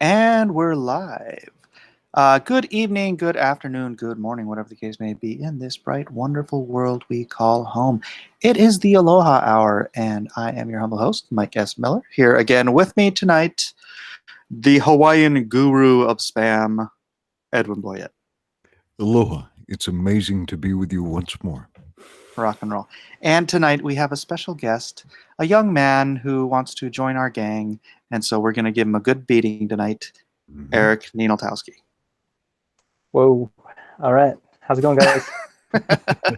And we're live. Good evening, good afternoon, good morning, whatever the case may be, in this bright, wonderful world we call home. It is the Aloha Hour, and I am your humble host, Mike S. Miller, here again with me tonight, the Hawaiian guru of spam, Edwin Boyette. Aloha. It's amazing to be with you once more. Rock and roll. And tonight we have a special guest, a young man who wants to join our gang, and so we're going to give him a good beating tonight, Eric NINALTOWSKI. Whoa. All right. How's it going, guys?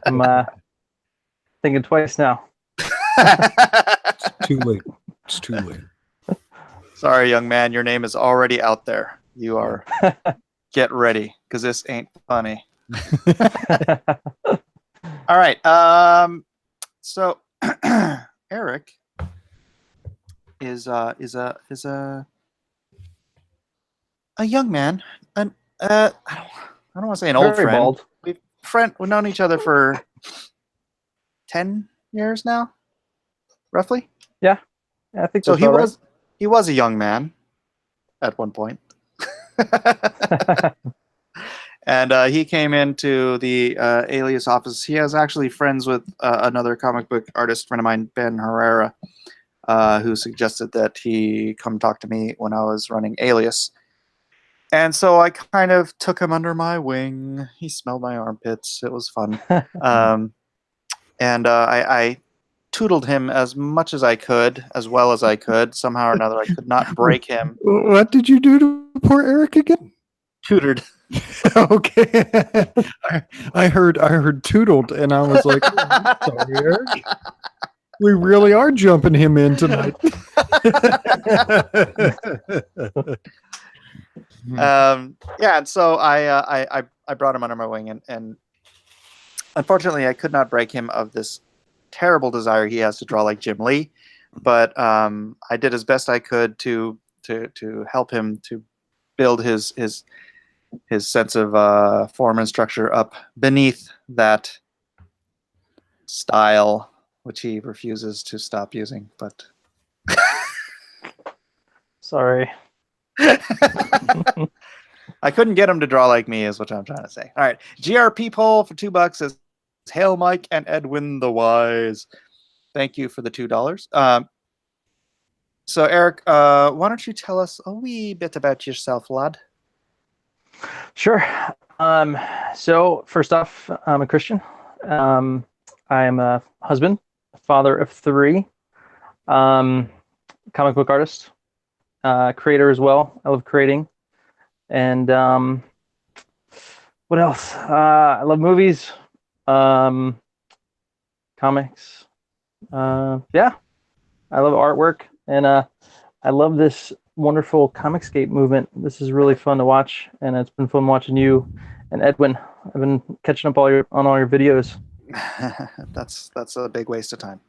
I'm thinking twice now. It's too late. It's too late. Sorry, young man. Your name is already out there. You are. Get ready, because this ain't funny. All right. So Eric is a young man, and I don't want to say an old friend. Bald. We've known each other for 10 years now, roughly. Yeah, I think so. Right. He was a young man at one point. And he came into the Alias office. He is actually friends with another comic book artist friend of mine, Ben Herrera, who suggested that he come talk to me when I was running Alias. And so I kind of took him under my wing. He smelled my armpits. It was fun. And I tootled him as much as I could, as well as I could. Somehow or another, I could not break him. What did you do to poor Eric again? Tutored. Okay. I heard tootled, and I was like, oh, sorry, Eric. We really are jumping him in tonight. Yeah, and so I brought him under my wing, and unfortunately I could not break him of this terrible desire he has to draw like Jim Lee, but I did as best I could to help him to build his sense of form and structure up beneath that style, which he refuses to stop using. But Sorry. I couldn't get him to draw like me, is what I'm trying to say. All right, GRP poll for $2 says, "Hail Mike and Edwin the Wise." Thank you for the $2. So Eric, why don't you tell us a wee bit about yourself, lad? Sure. So first off, I'm a Christian. I am a husband, a father of 3, comic book artist, creator as well. I love creating. And what else? I love movies, comics. Yeah, I love artwork, and I love this wonderful Comicscape movement. This is really fun to watch, and it's been fun watching you and Edwin. I've been catching up on all your videos. That's a big waste of time.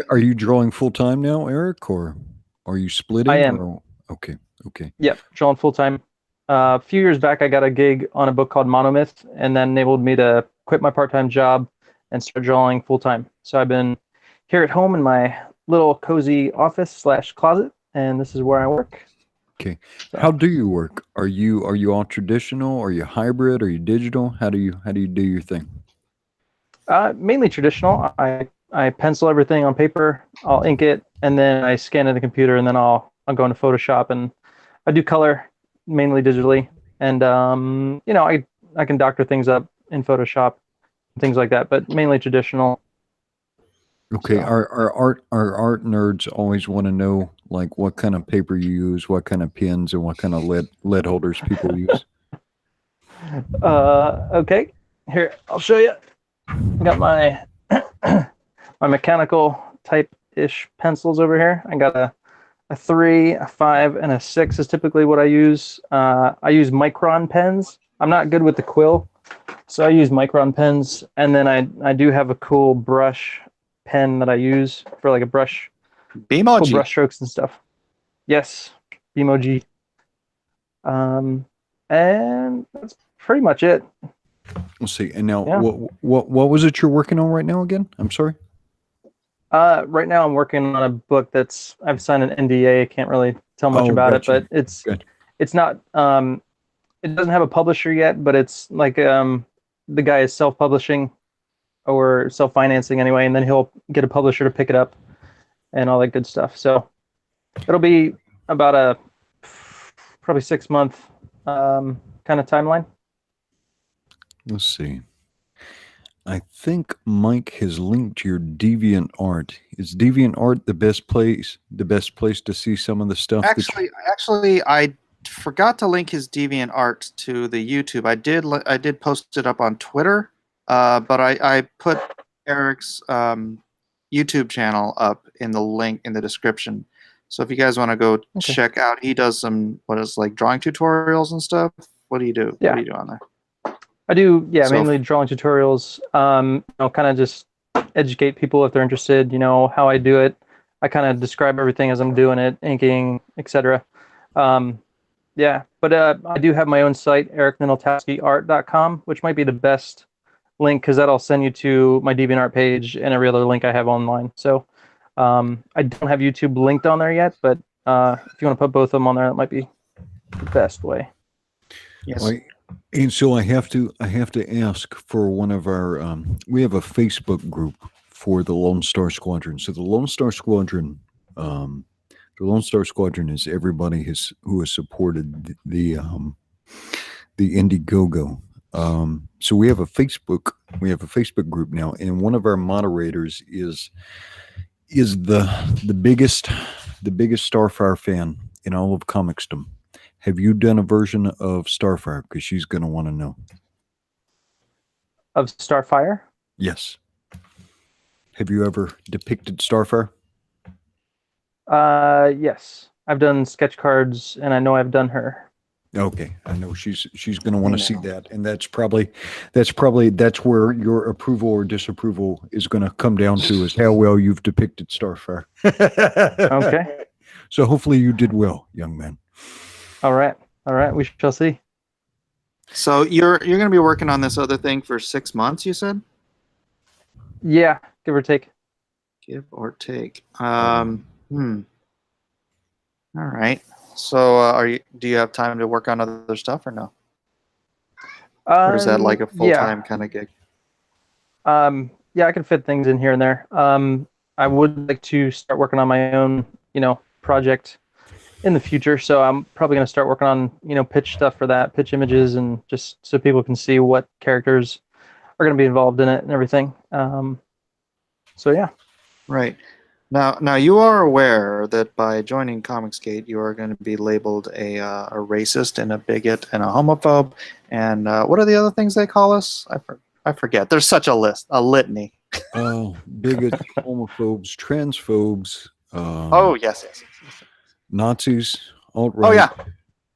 Are you drawing full time now, Eric, or are you splitting? I am. Or? Okay. Yep, drawing full time. A few years back, I got a gig on a book called Monomyth, and that enabled me to quit my part-time job and start drawing full time. So I've been here at home in my little cozy office / closet, and this is where I work. Okay. So, how do you work? Are you all traditional? Are you hybrid? Are you digital? How do you do your thing? Mainly traditional. I pencil everything on paper. I'll ink it, and then I scan it in the computer, and then I'll go into Photoshop, and I do color mainly digitally. And I can doctor things up in Photoshop, things like that, but mainly traditional. Okay. So, our art nerds always want to know, like, what kind of paper you use, what kind of pens, and what kind of lead holders people use. Okay, here, I'll show you. I got my my mechanical type-ish pencils over here. I got a 3, a 5, and a 6 is typically what I use. I use Micron pens. I'm not good with the quill, so I use Micron pens. And then I do have a cool brush pen that I use for like a brush, Bemoji. cool brush strokes and stuff. Yes, Bemoji. And that's pretty much it. Let's see. And now, yeah. What was it you're working on right now again? I'm sorry. Right now I'm working on a book I've signed an NDA. I can't really tell much Oh, about it, gotcha. but Good. it's not it doesn't have a publisher yet, but it's like the guy is self-publishing or self-financing anyway, and then he'll get a publisher to pick it up and all that good stuff. So it'll be about a probably 6 month kind of timeline. Let's see. I think Mike has linked your DeviantArt. Is DeviantArt the best place? The best place to see some of the stuff? Actually, I forgot to link his DeviantArt to the YouTube. I did post it up on Twitter, but I put Eric's YouTube channel up in the link in the description. So if you guys want to go check out, he does some like drawing tutorials and stuff. What do you do? Yeah. What do you do on there? I do, yeah, mainly drawing tutorials. Kind of just educate people if they're interested. How I do it. I kind of describe everything as I'm doing it, inking, etc. Yeah, but I do have my own site, ericninaltowskiart.com, which might be the best link because that'll send you to my DeviantArt page and every other link I have online. So I don't have YouTube linked on there yet, but if you want to put both of them on there, that might be the best way. Yes. And so I have to ask for one of our we have a Facebook group for the Lone Star Squadron. So the Lone Star Squadron is everybody who has supported the Indiegogo. So we have a Facebook group now, and one of our moderators is the biggest Starfire fan in all of Comicsdom. Have you done a version of Starfire? Because she's going to want to know. Of Starfire? Yes. Have you ever depicted Starfire? Yes. I've done sketch cards, and I know I've done her. Okay, I know she's going to want to see that, and that's where your approval or disapproval is going to come down to is how well you've depicted Starfire. Okay. So hopefully you did well, young man. All right. We shall see. So you're going to be working on this other thing for 6 months, you said? Yeah, give or take. Give or take. All right. So do you have time to work on other stuff or no? Or is that like a full-time kind of gig? Yeah, I can fit things in here and there. I would like to start working on my own, project in the future. So I'm probably going to start working on, pitch stuff for that, pitch images, and just so people can see what characters are going to be involved in it and everything. So yeah. Right. Now you are aware that by joining Comicsgate, you are going to be labeled a racist and a bigot and a homophobe. And what are the other things they call us? I forget. There's such a litany. Oh, bigots, homophobes, transphobes. Yes. Nazis, alt-right. Oh yeah,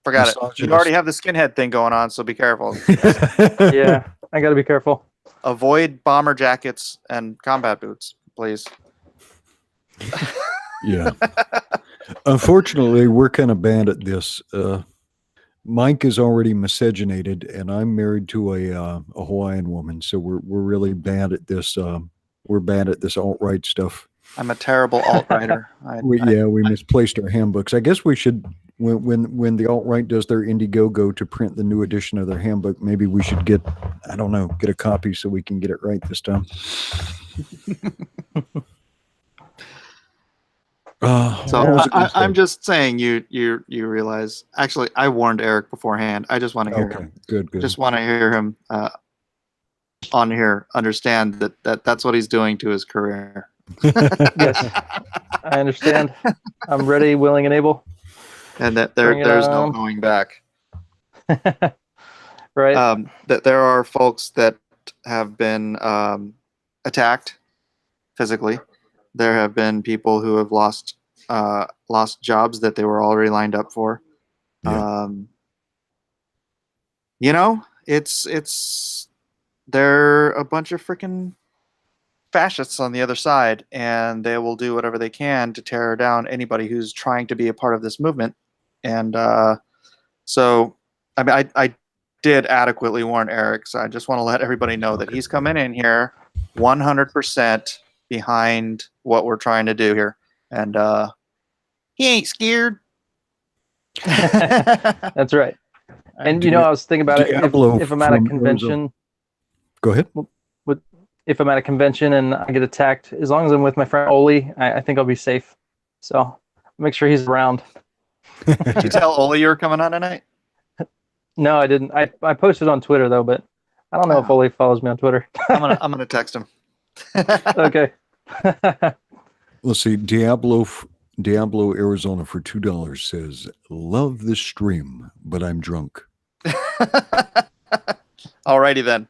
forgot it. misogynist. You already have the skinhead thing going on, so be careful. Yeah, I got to be careful. Avoid bomber jackets and combat boots, please. Yeah. Unfortunately, we're kind of bad at this. Mike is already miscegenated, and I'm married to a Hawaiian woman, so we're really bad at this. We're bad at this alt-right stuff. I'm a terrible alt-righter. We misplaced our handbooks. I guess we should, when the alt-right does their Indiegogo to print the new edition of their handbook, maybe we should get a copy so we can get it right this time. I'm just saying you realize. Actually, I warned Eric beforehand. I just want to hear him. Good. Just want to hear him on here understand that's what he's doing to his career. Yes, I understand. I'm ready, willing, and able. And that there's no going back. Right. That there are folks that have been attacked physically. There have been people who have lost jobs that they were already lined up for. Yeah. They're a bunch of freaking fascists on the other side, and they will do whatever they can to tear down anybody who's trying to be a part of this movement. And so, I mean, I did adequately warn Eric, so I just want to let everybody know that he's coming in here 100% behind what we're trying to do here, and he ain't scared. That's right. And I was thinking about it. If I'm at a convention, go ahead. If I'm at a convention and I get attacked, as long as I'm with my friend Oli, I think I'll be safe. So make sure he's around. Did you tell Oli you were coming on tonight? No, I didn't. I posted on Twitter though, but I don't know if Oli follows me on Twitter. I'm gonna text him. Okay. Let's see. Diablo Arizona for $2 says, "Love the stream, but I'm drunk." Alrighty then.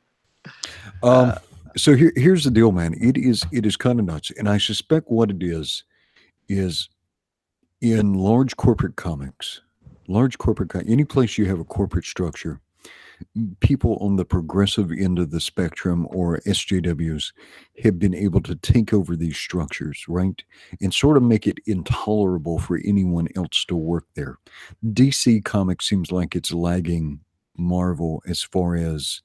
So here's the deal, man. It is kind of nuts, and I suspect what it is in large corporate comics, any place you have a corporate structure, people on the progressive end of the spectrum or SJWs have been able to take over these structures, right, and sort of make it intolerable for anyone else to work there. DC Comics seems like it's lagging Marvel as far as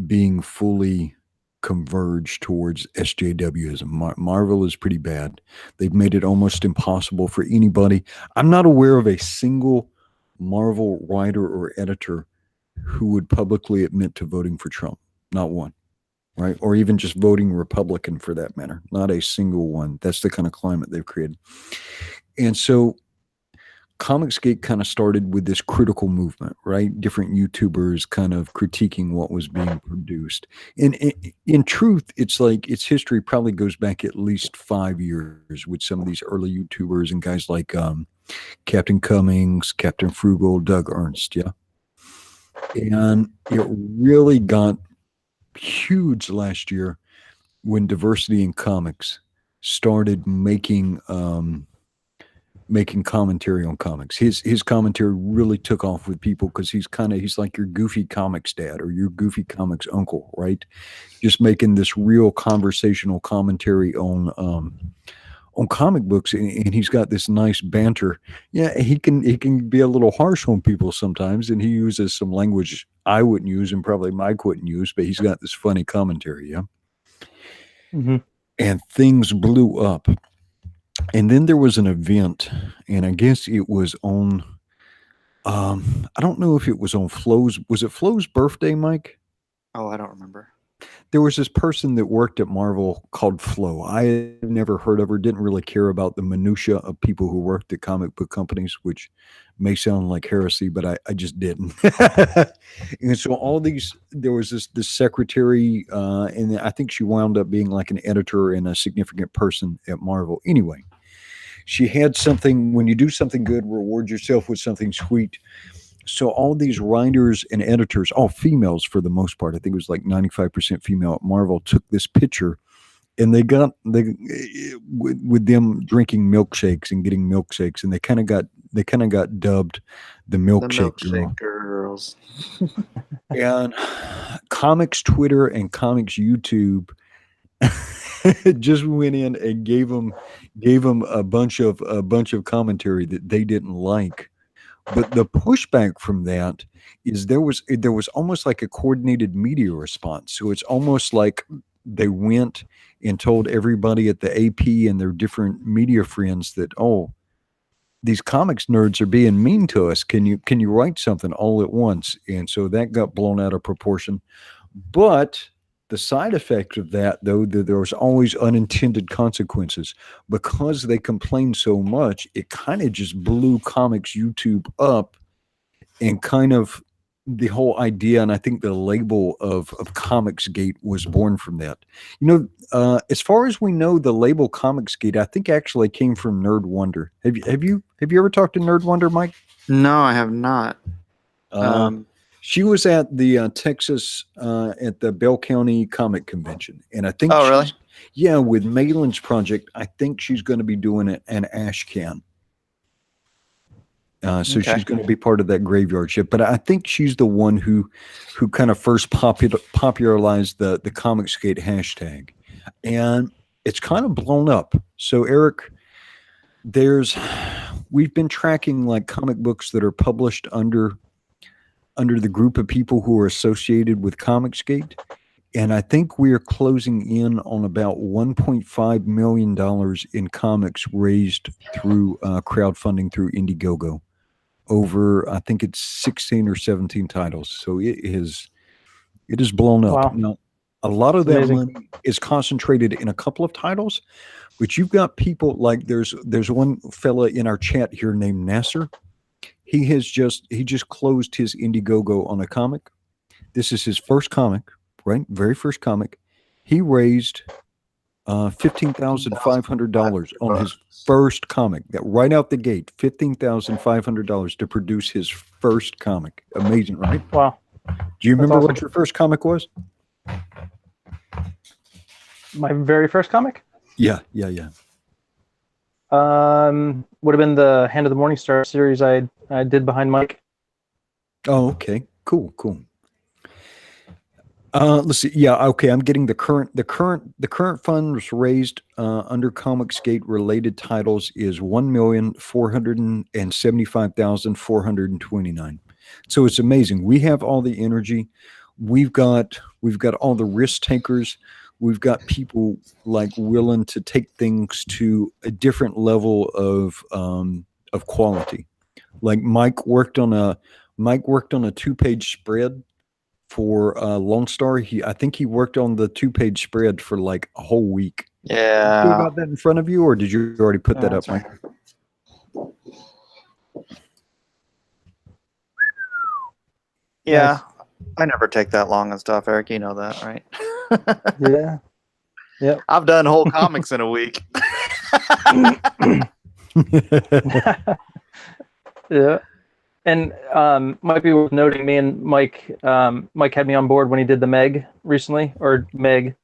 being fully converged towards SJWism. Marvel is pretty bad. They've made it almost impossible for anybody. I'm not aware of a single Marvel writer or editor who would publicly admit to voting for Trump. Not one, right? Or even just voting Republican for that matter. Not a single one. That's the kind of climate they've created. And so Comicsgate kind of started with this critical movement, right? Different YouTubers kind of critiquing what was being produced. And in truth, it's like its history probably goes back at least 5 years with some of these early YouTubers and guys like Captain Cummings, Captain Frugal, Doug Ernst, yeah? And it really got huge last year when Diversity in Comics started making commentary on comics. His commentary really took off with people because he's like your goofy comics dad or your goofy comics uncle, right? Just making this real conversational commentary on comic books, and he's got this nice banter. Yeah, he can be a little harsh on people sometimes, and he uses some language I wouldn't use and probably Mike wouldn't use, but he's got this funny commentary, yeah? Mm-hmm. And things blew up. And then there was an event, and I guess it was on, I don't know if it was on Flo's, was it Flo's birthday, Mike? Oh, I don't remember. There was this person that worked at Marvel called Flo. I had never heard of her, didn't really care about the minutia of people who worked at comic book companies, which may sound like heresy, but I just didn't. And so there was this secretary, and I think she wound up being like an editor and a significant person at Marvel. Anyway, she had something, when you do something good, reward yourself with something sweet. So all these writers and editors, all females for the most part, I think it was like 95% female at Marvel, took this picture, and they with them drinking milkshakes and getting milkshakes, and they kind of got dubbed the milkshake girls. And comics Twitter and comics YouTube just went in and gave them a bunch of commentary that they didn't like. But the pushback from that is there was almost like a coordinated media response. So it's almost like they went and told everybody at the AP and their different media friends that, oh, these comics nerds are being mean to us. Can you write something all at once? And so that got blown out of proportion. But the side effect of that, though, that there was always unintended consequences. Because they complained so much, it kind of just blew comics YouTube up, and kind of the whole idea, and I think the label of Comicsgate was born from that. As far as we know, the label Comicsgate, I think actually came from Nerd Wonder. Have you ever talked to Nerd Wonder, Mike? No, I have not. She was at the Texas, at the Bell County Comic Convention. And I think, really? Yeah, with Malin's project, I think she's going to be doing an ash can. So Okay. she's going to be part of that graveyard shift. But I think she's the one who kind of first popularized the Comicsgate hashtag. And it's kind of blown up. So, Eric, we've been tracking like comic books that are published under the group of people who are associated with Comicsgate, and I think we are closing in on about $1.5 million in comics raised through crowdfunding through Indiegogo over, I think it's 16 or 17 titles. So it is blown up. Wow. Now, a lot of That's that amazing. money is concentrated in a couple of titles, but you've got people like there's one fella in our chat here named Nasser. He just closed his Indiegogo on a comic. This is his first comic, right? Very first comic. He raised $15,500 on his first comic. That right out the gate, $15,500 to produce his first comic. Amazing, right? Wow. Do you remember awesome. what your first comic was? My very first comic? Yeah. Would have been the Hand of the Morning Star series I did behind Mike. Oh, okay. Cool. Let's see. Yeah, okay. I'm getting the current funds raised under Comicsgate related titles is 1,475,429. So it's amazing. We have all the energy. We've got all the risk takers. We've got people like willing to take things to a different level of quality. Like Mike worked on a 2-page spread for LONESTAR. I think he worked on the 2-page spread for like a whole week. Yeah. You got that in front of you, or did you already put that up, Mike? Yeah. I never take that long and stuff, Eric. You know that, right? Yeah. Yep. I've done whole comics in a week. Yeah. And might be worth noting, me and Mike had me on board when he did the Meg recently, or Meg.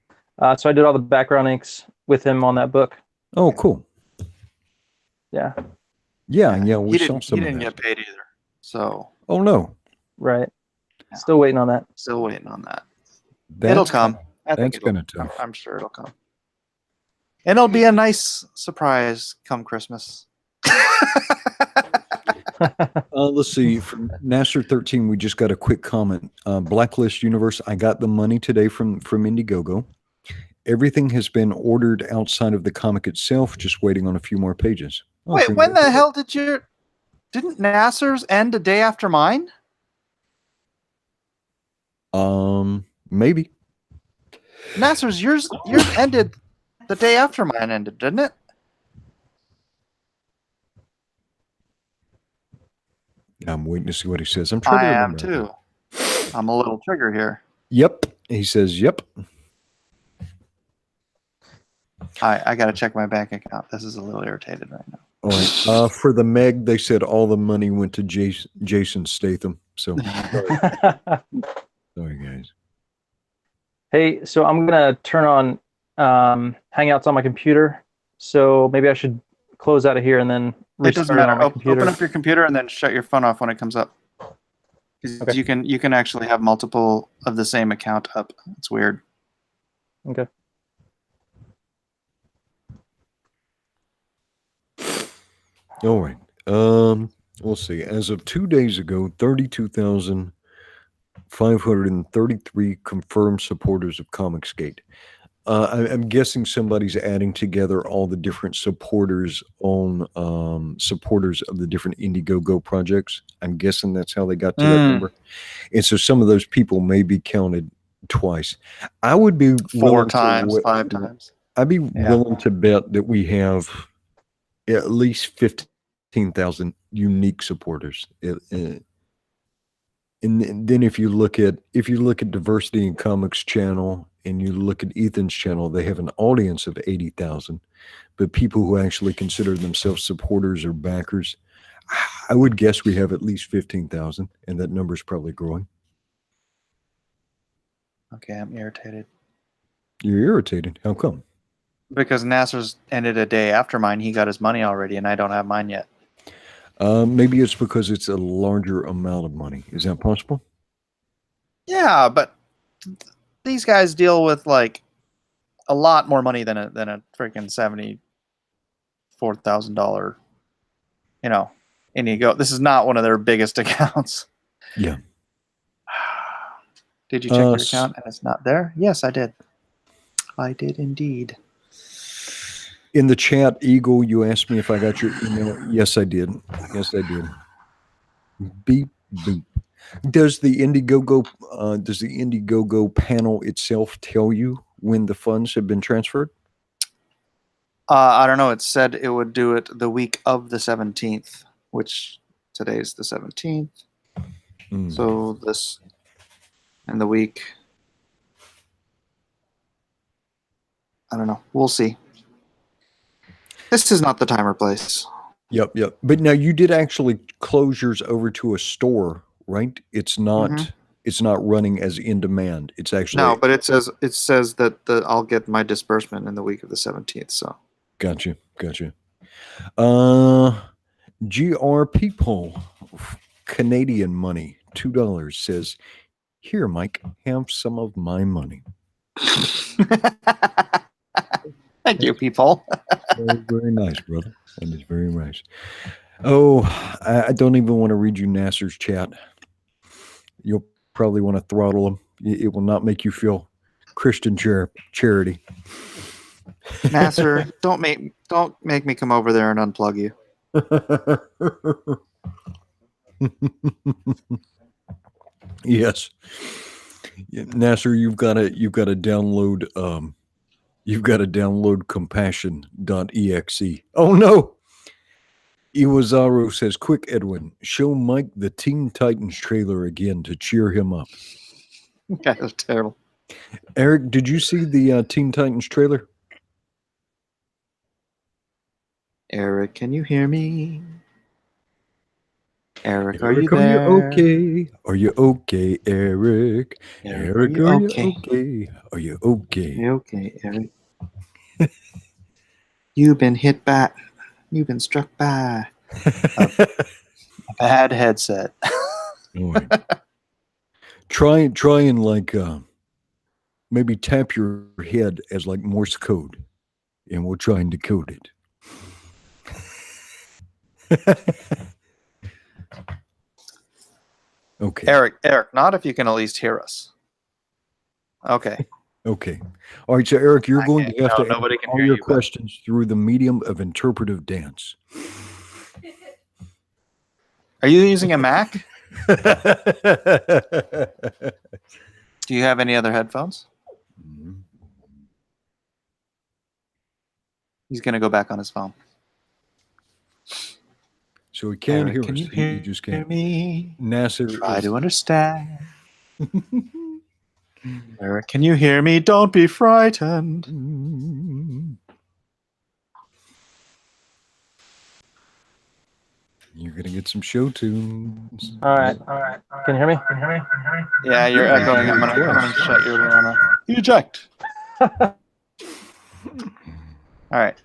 So I did all the background inks with him on that book. Oh, cool. Yeah. Yeah. We He saw didn't, some he of didn't that. get paid either. So Oh no. Right. Yeah. Still waiting on that. Still waiting on that. That's It'll come. I think that's it'll, kinda tough. I'm sure it'll come. And it'll be a nice surprise come Christmas. Let's see. From Nasser 13, we just got a quick comment. Blacklist Universe. I got the money today from Indiegogo. Everything has been ordered outside of the comic itself. Just waiting on a few more pages. Oh, Wait, when the hell didn't Nasser's end a day after mine? Maybe. Nasser's yours ended the day after mine ended, didn't it? I'm waiting to see what he says. I'm trying I to am remember. too. I'm a little trigger here. Yep. He says, yep. I gotta check my bank account. This is a little irritated right now. All right. For the Meg, they said all the money went to Jason Statham. So sorry, guys. Hey, so I'm gonna turn on Hangouts on my computer. So maybe I should close out of here and then It doesn't restart matter. on my Open computer. up your computer and then shut your phone off when it comes up. 'Cause Okay. you can actually have multiple of the same account up. It's weird. Okay. All right. We'll see. As of 2 days ago, 32,533 confirmed supporters of Comicsgate. I'm guessing somebody's adding together all the different supporters on supporters of the different Indiegogo projects. I'm guessing that's how they got to that number. And so some of those people may be counted twice. I would be 4 times, 5 times. I'd be willing to bet that we have at least 15,000 unique supporters. And then if you look at Diversity in Comics channel and you look at Ethan's channel, they have an audience of 80,000, but people who actually consider themselves supporters or backers, I would guess we have at least 15,000, and that number is probably growing. Okay, I'm irritated. You're irritated. How come? Because Nasser's ended a day after mine. He got his money already, and I don't have mine yet. Maybe it's because it's a larger amount of money. Is that possible? Yeah, but these guys deal with like a lot more money than a freaking $74,000. Indiegogo. This is not one of their biggest accounts. Yeah. Did you check your account and it's not there? Yes, I did. I did indeed. In the chat, Eagle, you asked me if I got your email. Yes, I did. Yes, I did. Beep, beep. Does the Indiegogo panel itself tell you when the funds have been transferred? I don't know. It said it would do it the week of the 17th, which today's the 17th. So this and the week. I don't know. We'll see. This is not the time or place. Yep. But now you did actually close yours over to a store, right? It's not. It's not running as in demand. It's actually no, but it says that I'll get my disbursement in the week of the 17th. So gotcha. GR People, Canadian money, $2 says, "Here, Mike, have some of my money." Thank you, people. Very, very nice, brother. That is very nice. Oh, I don't even want to read you Nasser's chat. You'll probably want to throttle him. It will not make you feel Christian charity. Nasser, don't make me come over there and unplug you. Yes, Nasser, you've got to download compassion.exe. Oh no. Iwazaro says, "Quick, Edwin, show Mike the Teen Titans trailer again to cheer him up." Okay, that's terrible. Eric, did you see the Teen Titans trailer? Eric, can you hear me? Eric, are Eric, you there? Are you okay? Are you okay, Eric? Eric, Eric, are you okay? Are you okay? You okay, Eric? You've been struck by a bad headset. Try and like maybe tap your head as like Morse code, and we'll try and decode it. Okay. Eric, not if you can at least hear us. Okay. Okay. All right. So, Eric, you're going to have to nobody answer can all hear your you, questions through the medium of interpretive dance. Are you using a Mac? Do you have any other headphones? He's going to go back on his phone. So he can't Eric, hear can us. you hear He just can't. me? Nasser Try to understand. Eric, can you hear me? Don't be frightened. You're gonna get some show tunes. All right. Can you hear me? Yeah, you're echoing. I'm gonna shut your one off. Eject. All right.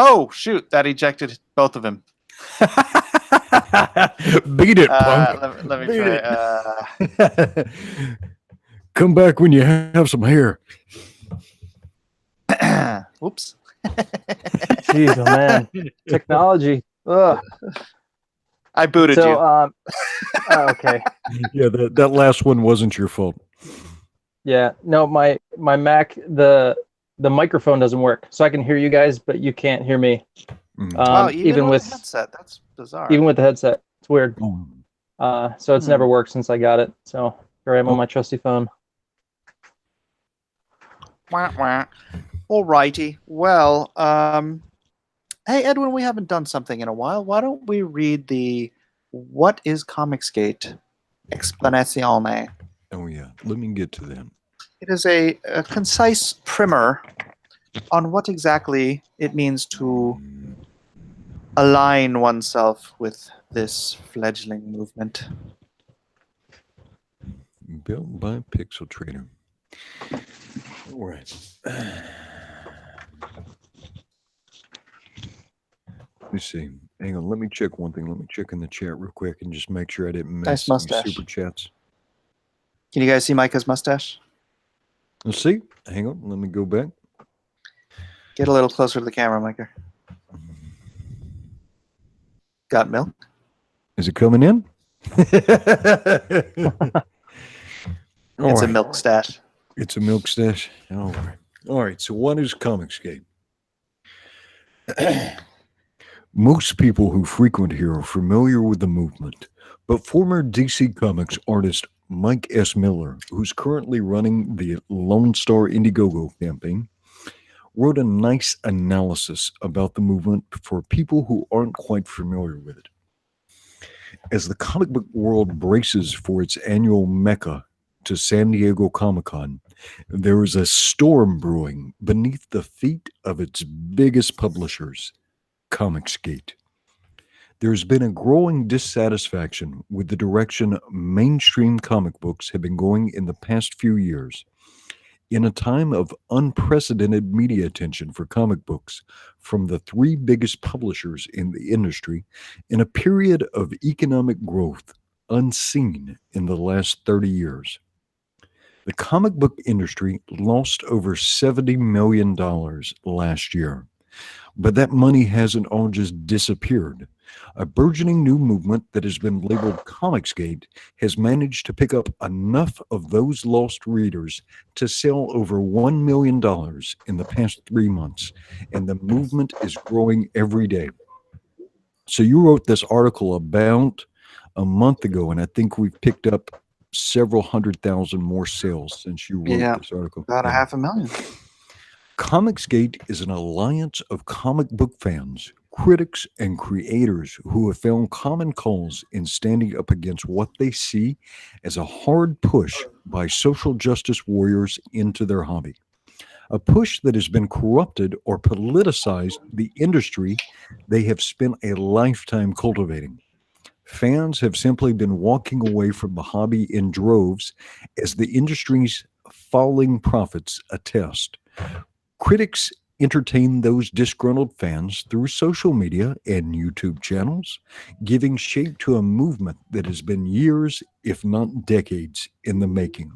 Oh shoot! That ejected both of them. Beat it, punk. Let me Beat try. it. Come back when you have some hair. Whoops. Jeez, oh man, technology. Ugh. I booted you. Okay. Yeah, that last one wasn't your fault. Yeah, no, my Mac, the microphone doesn't work, so I can hear you guys, but you can't hear me. Wow, even with the headset, that's bizarre. Even with the headset, it's weird. Oh. So it's never worked since I got it. So here I am on my trusty phone. Wah, wah. Alrighty. Well, hey Edwin, we haven't done something in a while. Why don't we read the "What is Comicsgate" Explanazione? Oh yeah, let me get to that. It is a concise primer on what exactly it means to align oneself with this fledgling movement. Built by Pixel Trader. All right. Let me see. Hang on. Let me check one thing. Let me check in the chat real quick and just make sure I didn't miss Nice mustache. any super chats. Can you guys see Micah's mustache? Let's see. Hang on. Let me go back. Get a little closer to the camera, Micah. Got milk? Is it coming in? All It's a right. milk stash. It's a milk stash. All right. All right. So what is Comicsgate? Most people who frequent here are familiar with the movement, but former DC Comics artist Mike S. Miller, who's currently running the Lone Star Indiegogo campaign, wrote a nice analysis about the movement for people who aren't quite familiar with it. As the comic book world braces for its annual Mecca to San Diego Comic-Con, there is a storm brewing beneath the feet of its biggest publishers, Comicsgate. There's been a growing dissatisfaction with the direction mainstream comic books have been going in the past few years. In a time of unprecedented media attention for comic books from the three biggest publishers in the industry, in a period of economic growth unseen in the last 30 years. The comic book industry lost over $70 million last year. But that money hasn't all just disappeared. A burgeoning new movement that has been labeled Comicsgate has managed to pick up enough of those lost readers to sell over $1 million in the past 3 months, and the movement is growing every day. So you wrote this article about a month ago, and I think we've picked up several 100,000 more sales since you wrote this article. About Yeah. 500,000. Comicsgate is an alliance of comic book fans, critics, and creators who have found common cause in standing up against what they see as a hard push by social justice warriors into their hobby. A push that has been corrupted or politicized the industry they have spent a lifetime cultivating. Fans have simply been walking away from the hobby in droves, as the industry's falling profits attest. Critics entertain those disgruntled fans through social media and YouTube channels, giving shape to a movement that has been years, if not decades, in the making.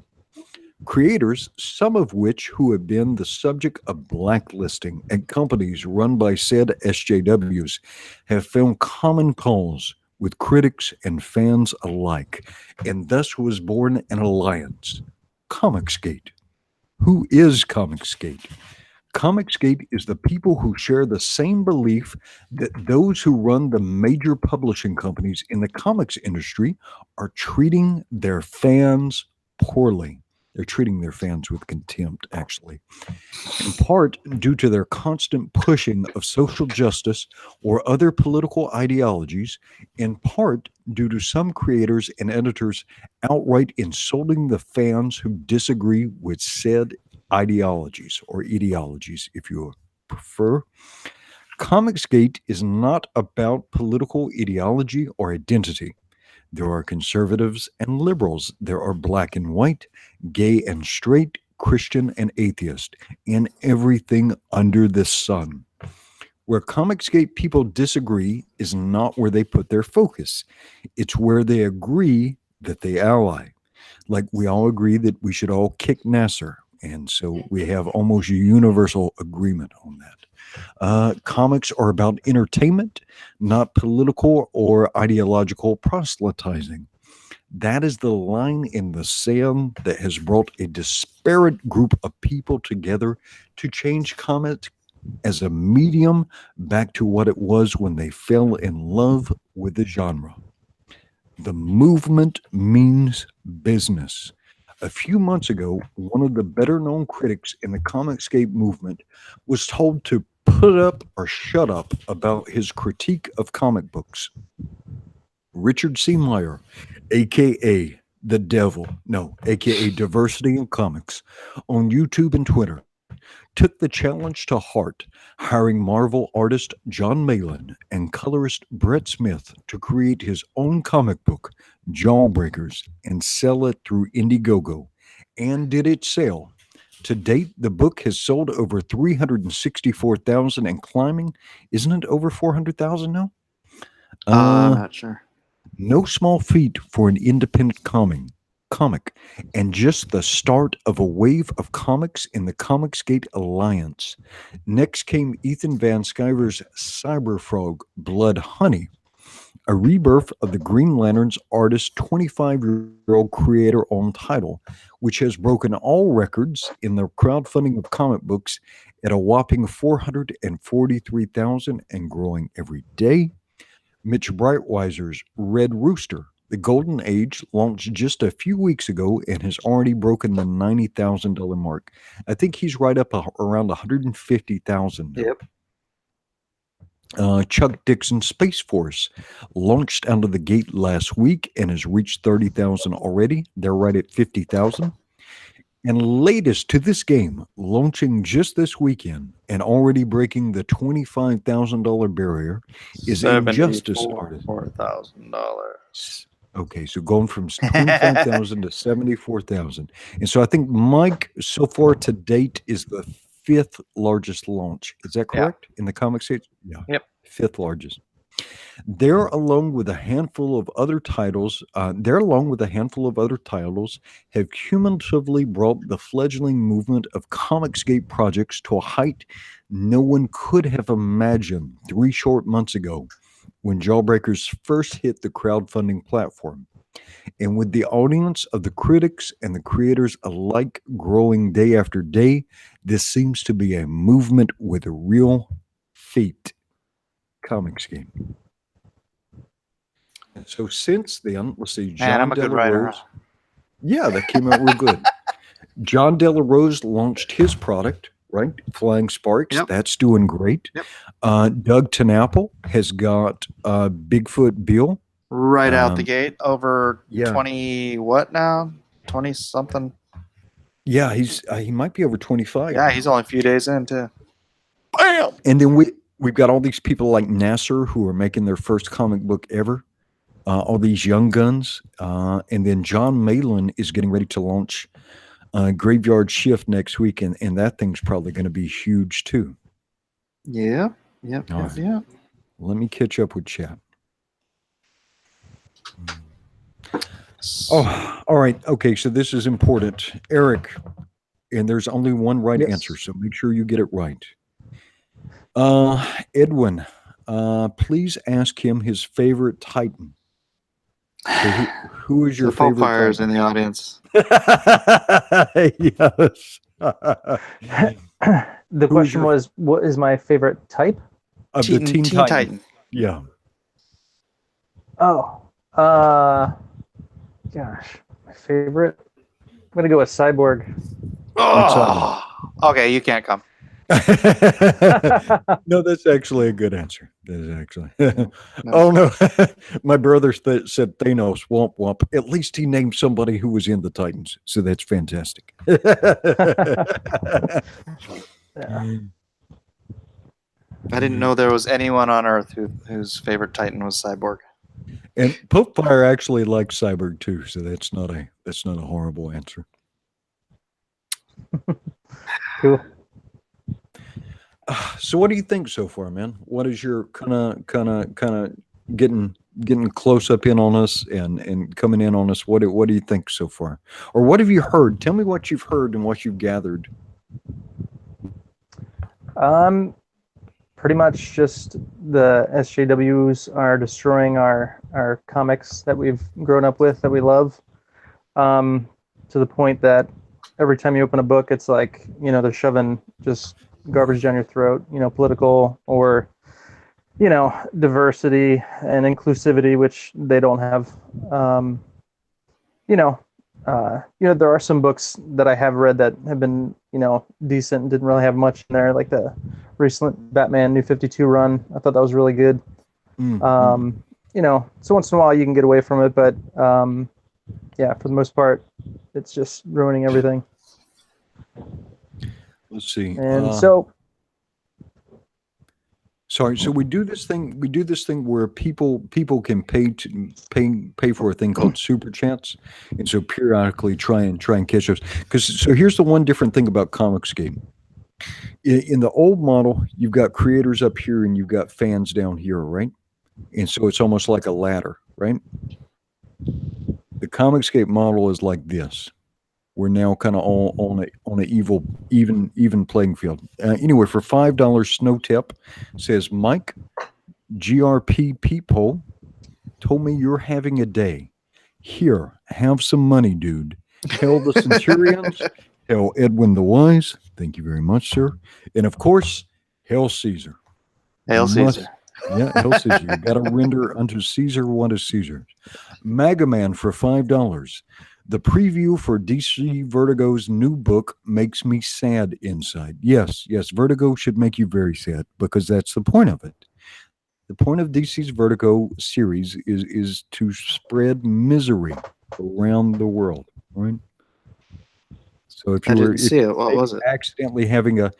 Creators, some of which who have been the subject of blacklisting at companies run by said SJWs, have found common cause with critics and fans alike, and thus was born an alliance, Comicsgate. Who is Comicsgate? Comicsgate is the people who share the same belief that those who run the major publishing companies in the comics industry are treating their fans poorly. They're treating their fans with contempt, actually, in part due to their constant pushing of social justice or other political ideologies, in part due to some creators and editors outright insulting the fans who disagree with said ideologies, or ideologies, if you prefer. Comicsgate is not about political ideology or identity. There are conservatives and liberals. There are black and white, gay and straight, Christian and atheist, and everything under the sun. Where Comicsgate people disagree is not where they put their focus. It's where they agree that they ally. Like we all agree that we should all kick Nasser. And so we have almost a universal agreement on that. Comics are about entertainment, not political or ideological proselytizing. That is the line in the sand that has brought a disparate group of people together to change comics as a medium back to what it was when they fell in love with the genre. The movement means business. A few months ago, one of the better-known critics in the Comicsgate movement was told to put up or shut up about his critique of comic books. Richard C. Meyer, a.k.a. The Devil, a.k.a. Diversity in Comics, on YouTube and Twitter, took the challenge to heart, hiring Marvel artist John Malin and colorist Brett Smith to create his own comic book, Jawbreakers, and sell it through Indiegogo. And did it sell? To date, the book has sold over 364,000 and climbing. Isn't it over 400,000 now? I'm not sure. No small feat for an independent comic, and just the start of a wave of comics in the Comicsgate Alliance. Next came Ethan Van Sciver's Cyberfrog Blood Honey, a rebirth of the Green Lanterns artist 25-year-old creator-owned title, which has broken all records in the crowdfunding of comic books at a whopping 443,000 and growing every day. Mitch Breitweiser's Red Rooster, The Golden Age, launched just a few weeks ago and has already broken the $90,000 mark. I think he's right up around 150,000. Yep. Chuck Dixon's Space Force launched out of the gate last week and has reached 30,000 already. They're right at 50,000. And latest to this game, launching just this weekend and already breaking the $25,000 barrier, is Injustice Artist. $4,000. Okay, so going from 25,000 to 74,000. And so I think Mike, so far to date, is the 5th largest launch. Is that correct? In the comic stage? Yeah. Yep. 5th largest. They're along with a handful of other titles. Have cumulatively brought the fledgling movement of Comicsgate projects to a height no one could have imagined 3 short months ago when Jawbreakers first hit the crowdfunding platform. And with the audience of the critics and the creators alike growing day after day, this seems to be a movement with a real feet. Comicsgate. And so since then, let's see, Man, I'm a good writer. Rose. Yeah, that came out real good. John Della Rose launched his product, right? Flying Sparks. Yep. That's doing great. Yep. Doug Tenapple has got Bigfoot Bill. Right out the gate, over yeah. 20 what now? 20 something. Yeah, he might be over 25. Yeah, he's only a few days in too. Bam! And then we've got all these people like Nasser who are making their first comic book ever. All these young guns. And then John Malin is getting ready to launch Graveyard Shift next week, and that thing's probably going to be huge too. Yeah. All right. Let me catch up with chat. Oh, all right. Okay, so this is important. Eric, and there's only one right answer, so make sure you get it right. Edwin, please ask him his favorite Titan. So who is your favorite Fires Titan? in the audience. Yes. The question was, what is my favorite type? Of the Teen Titan. Yeah. Oh, gosh, my favorite. I'm gonna go with Cyborg. Oh, okay, you can't come. No, that's actually a good answer. That is actually. Oh no, my brother said Thanos. Womp womp. At least he named somebody who was in the Titans, so that's fantastic. Yeah. I didn't know there was anyone on Earth whose favorite Titan was Cyborg. And Pope Fire actually likes Cyborg too, so that's not a horrible answer. Cool. So what do you think so far, man? What is your kind of getting close up in on us and coming in on us? What do you think so far? Or what have you heard? Tell me what you've heard and what you've gathered. Pretty much just the SJWs are destroying our comics that we've grown up with, that we love, to the point that every time you open a book, it's like, they're shoving just garbage down your throat, political or, diversity and inclusivity, which they don't have. There are some books that I have read that have been, decent and didn't really have much in there, like the recent Batman New 52 run. I thought that was really good. So once in a while you can get away from it, but for the most part, it's just ruining everything. Let's see. And sorry. So we do this thing where people can pay for a thing called super chats, and so periodically try and catch us. So here's the one different thing about Comicsgate. In the old model, you've got creators up here and you've got fans down here, right? And so it's almost like a ladder, right? The Comicsgate model is like this. We're now kind of all on an even playing field. Anyway, for $5, Snowtip says, Mike, GRP Peephole, told me you're having a day. Here, have some money, dude. Tell the Centurions, tell Edwin the Wise, thank you very much, sir. And of course, hail Caesar. Hail You must- Caesar. Yeah, hail Caesar. You got to render unto Caesar what is Caesar's. Mega Man for $5. The preview for DC Vertigo's new book makes me sad inside. Yes, Vertigo should make you very sad because that's the point of it. The point of DC's Vertigo series is to spread misery around the world, right? So if I you were didn't see it. What maybe was it? accidentally having a,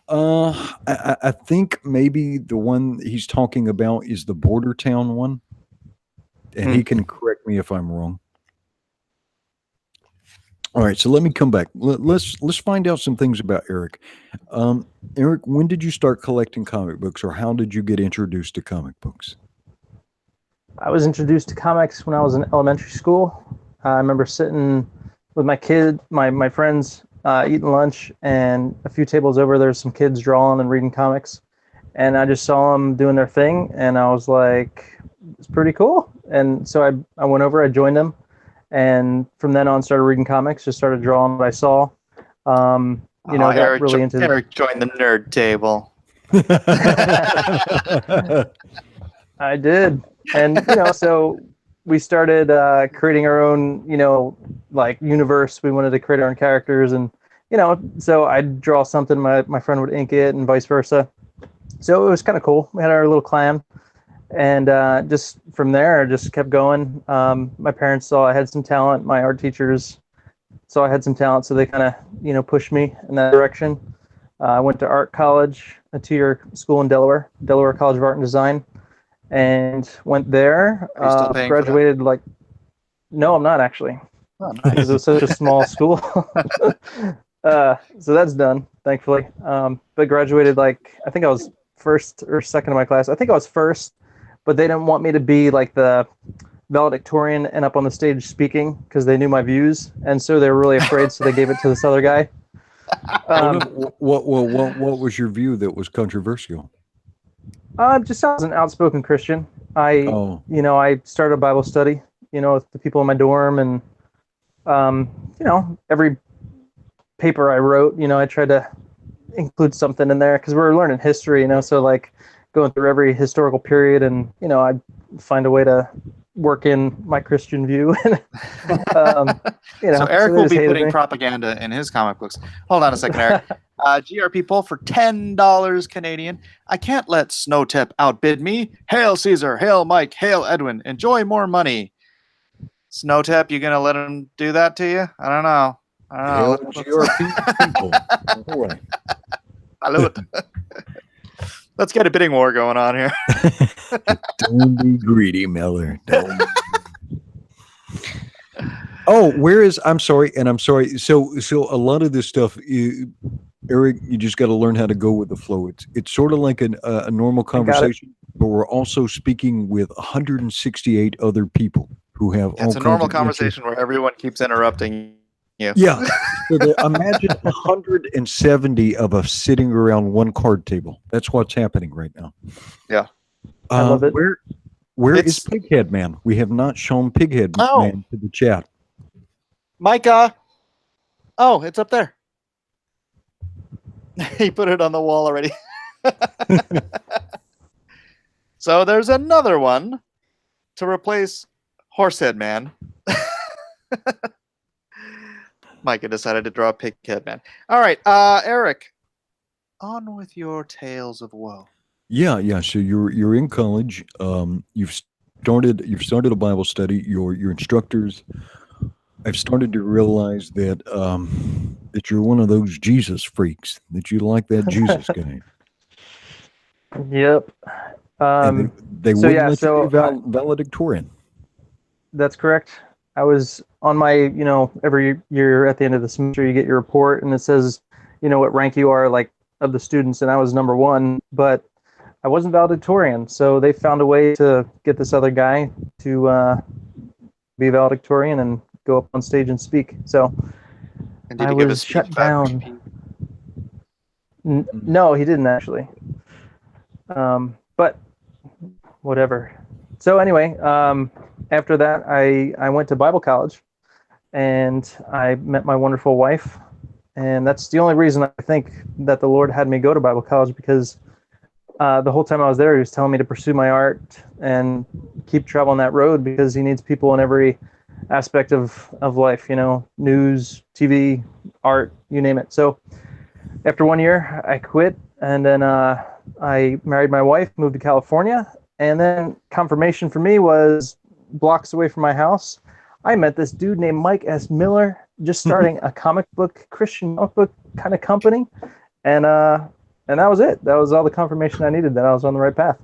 I think maybe the one he's talking about is the Border Town one, and he can correct me if I'm wrong. All right, so let me come back. Let's find out some things about Eric. Eric, when did you start collecting comic books, or how did you get introduced to comic books? I was introduced to comics when I was in elementary school. I remember sitting with my friends, eating lunch, and a few tables over, there's some kids drawing and reading comics. And I just saw them doing their thing, and I was like, it's pretty cool. And so I went over, I joined them, and from then on started reading comics, just started drawing what I saw. Got really into Eric joined the nerd table. I did. And, so we started creating our own, like universe. We wanted to create our own characters. And, so I'd draw something, my friend would ink it and vice versa. So it was kind of cool. We had our little clan. And just from there, I just kept going. My parents saw I had some talent. My art teachers saw I had some talent. So they kind of, pushed me in that direction. I went to art college, a 2-year school in Delaware College of Art and Design. And went there. Are you still paying graduated for that? No, I'm not actually. Oh, nice. Because it was such a small school. So that's done, thankfully. But graduated I think I was first or second in my class. I think I was first, but they didn't want me to be like the valedictorian and up on the stage speaking because they knew my views, and so they were really afraid. So they gave it to this other guy. What was your view that was controversial? Just I was an outspoken Christian. I started a Bible study, with the people in my dorm, and every paper I wrote, I tried to include something in there because we were learning history, so like going through every historical period, and I'd find a way to work in my Christian view. So Eric will be putting propaganda in his comic books. Hold on a second, Eric. GRP poll for $10 Canadian. I can't let Snowtip outbid me. Hail Caesar, hail Mike, hail Edwin. Enjoy more money. Snowtip, you gonna let him do that to you? I don't know. Hail GRP people. All right. Salute. Let's get a bidding war going on here. Don't be greedy, Miller. Don't. I'm sorry. So a lot of this stuff, Eric, you just got to learn how to go with the flow. It's sort of like a normal conversation, but we're also speaking with 168 other people who have. It's a normal conversation where everyone keeps interrupting you. Yeah. So imagine 170 of us sitting around one card table. That's what's happening right now. Yeah. I love it. Where is Pighead Man? We have not shown Pighead Man to the chat. Micah. Oh, it's up there. He put it on the wall already. So there's another one to replace Horsehead Man. Micah decided to draw a Pighead Man. All right, Eric, on with your tales of woe. Yeah. So you're in college. You've started a Bible study. Your instructors. I've started to realize that that you're one of those Jesus freaks. That you like that Jesus guy. Yep. They wouldn't let you be valedictorian. That's correct. I was on my, every year at the end of the semester, you get your report and it says, what rank you are like of the students. And I was number 1, but I wasn't valedictorian. So they found a way to get this other guy to be valedictorian and go up on stage and speak. So and did I he give a was speech shut down. No, he didn't actually. But whatever. So anyway, after that, I went to Bible college, and I met my wonderful wife, and that's the only reason I think that the Lord had me go to Bible college, because the whole time I was there, he was telling me to pursue my art and keep traveling that road, because he needs people in every aspect of life, you know, news, TV, art, you name it. So after 1 year, I quit, and then I married my wife, moved to California, and then confirmation for me was blocks away from my house. I met this dude named Mike S. Miller, just starting a Christian comic book kind of company, and that was it. That was all the confirmation I needed that I was on the right path.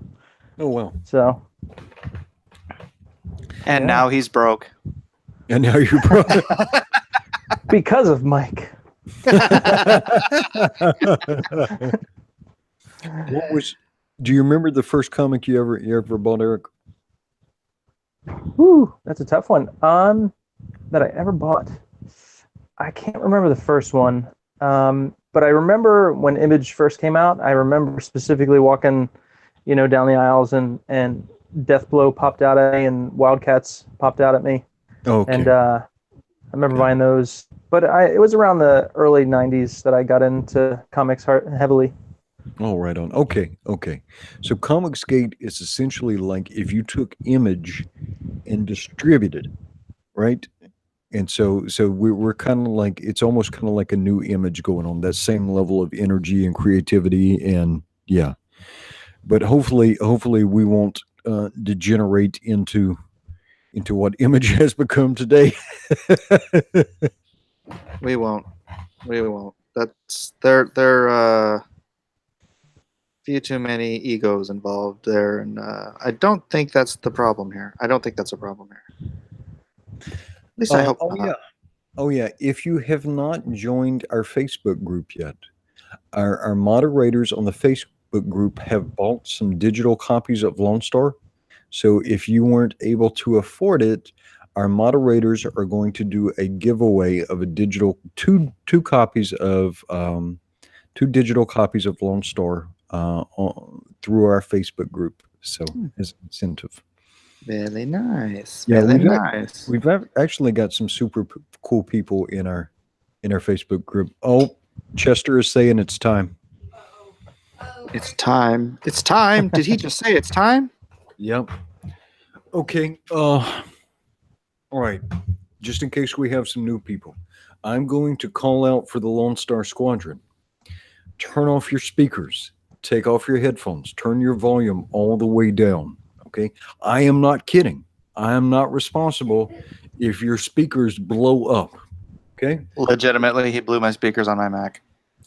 Oh, wow. So, And now he's broke. And now you're broke. because of Mike. Do you remember the first comic you ever bought, Eric? Whew, that's a tough one. That I ever bought. I can't remember the first one. But I remember when Image first came out, I remember specifically walking, you know, down the aisles, and Deathblow popped out at me and Wildcats popped out at me. Okay. And I remember buying those. But it was around the early 90s that I got into comics heavily. Oh, right on. Okay. So Comicsgate is essentially like if you took Image and distributed, right? And so we're kind of like, it's almost kind of like a new Image going on, that same level of energy and creativity, and yeah. But hopefully we won't degenerate into what Image has become today. We won't. That's there. Few too many egos involved there, and I don't think that's the problem here. I don't think that's a problem here. At least I hope not. Yeah. Oh yeah. If you have not joined our Facebook group yet, our moderators on the Facebook group have bought some digital copies of Lone Star. So if you weren't able to afford it, our moderators are going to do a giveaway of a digital two digital copies of Lone Star through our Facebook group. So as an incentive. Really nice. Yeah, really nice. We've actually got some super cool people in our Facebook group. Oh, Chester is saying it's time. It's time. It's time. Did he just say it's time? Yep. Okay. All right. Just in case we have some new people, I'm going to call out for the Lone Star Squadron. Turn off your speakers. Take off your headphones. Turn your volume all the way down. Okay. I am not kidding. I am not responsible if your speakers blow up. Okay. Legitimately, he blew my speakers on my Mac.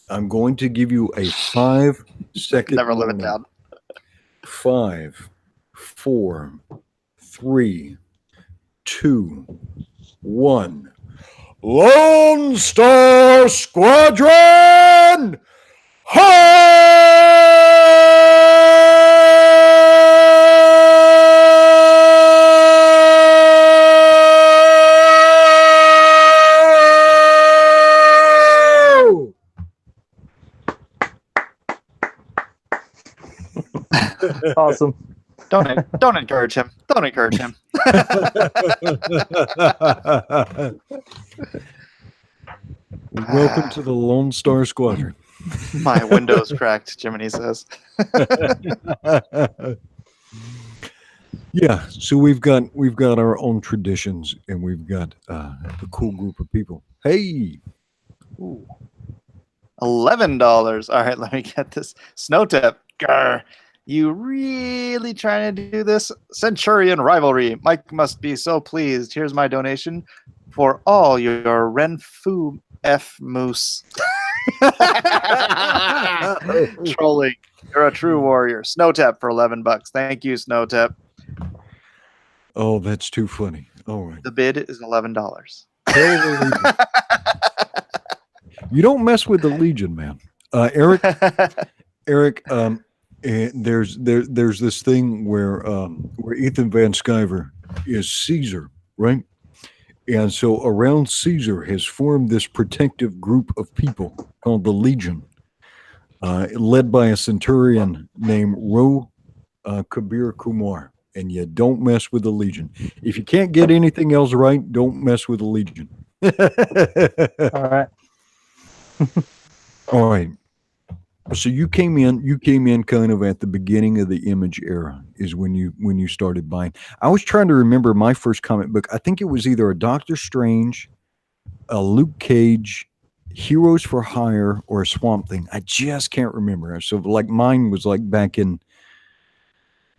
I'm going to give you a 5-second. Never live it down. 5, 4, 3, 2, 1. Lone Star Squadron! Awesome. Don't encourage him. Don't encourage him. Welcome to the Lone Star Squadron. My window's cracked, Jiminy says. Yeah, so we've got our own traditions, and we've got a cool group of people. Hey, Ooh. $11. All right, let me get this. Snowtip. Grr. You really trying to do this? Centurion rivalry. Mike must be so pleased. Here's my donation for all your Renfu F Moose. Trolling. You're a true warrior. Snowtap for $11. Thank you, Snowtap. oh, that's too funny. All right, The bid is $11. you don't mess with the Legion, man. Eric, there's this thing where Ethan Van Sciver is Caesar, right? And so around Caesar has formed this protective group of people called the Legion, led by a centurion named Ro Kabir Kumar. and you don't mess with the Legion. If you can't get anything else right, don't mess with the Legion. All right. All right. So you came in kind of at the beginning of the Image era is when you started buying. I was trying to remember my first comic book. I think it was either a Doctor Strange, a Luke Cage, Heroes for Hire, or a Swamp Thing. I just can't remember. So like mine was like back in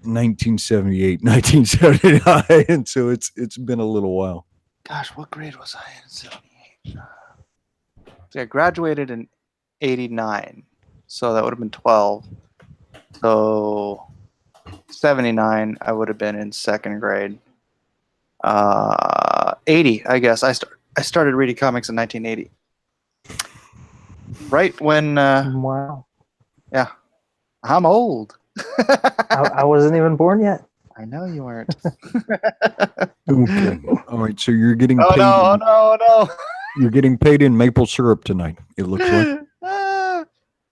1978, 1979, and so it's been a little while. Gosh, what grade was I in 78? See, I graduated in 89, so that would have been 12. So 79, I would have been in second grade. 80, I guess. I started reading comics in 1980. Right when, Wow. yeah, I'm old. I wasn't even born yet. I know you weren't. Okay. All right. So you're getting Oh paid. no! Oh no! You're getting paid in maple syrup tonight. It looks like.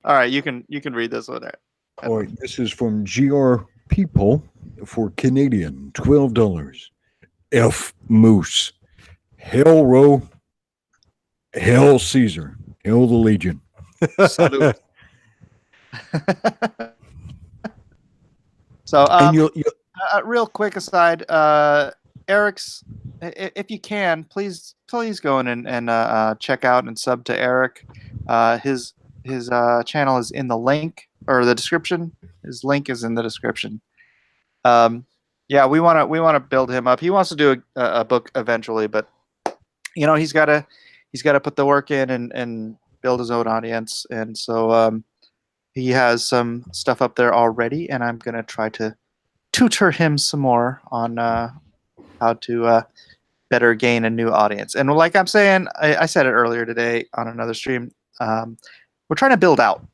All right, you can read this one there. All right. This is from GR People for Canadian $12. F Moose, Hell Row, Hell Caesar, Hell the Legion. Salute. So, And you'll real quick aside, Eric's, if you can, please go in and check out and sub to Eric. His channel is in the link or the description. His link is in the description. Yeah, we want to build him up. He wants to do a book eventually, but you know he's got to put the work in and build his own audience. And so he has some stuff up there already, and I'm gonna try to tutor him some more on how to better gain a new audience. And like I'm saying, I said it earlier today on another stream. We're trying to build out.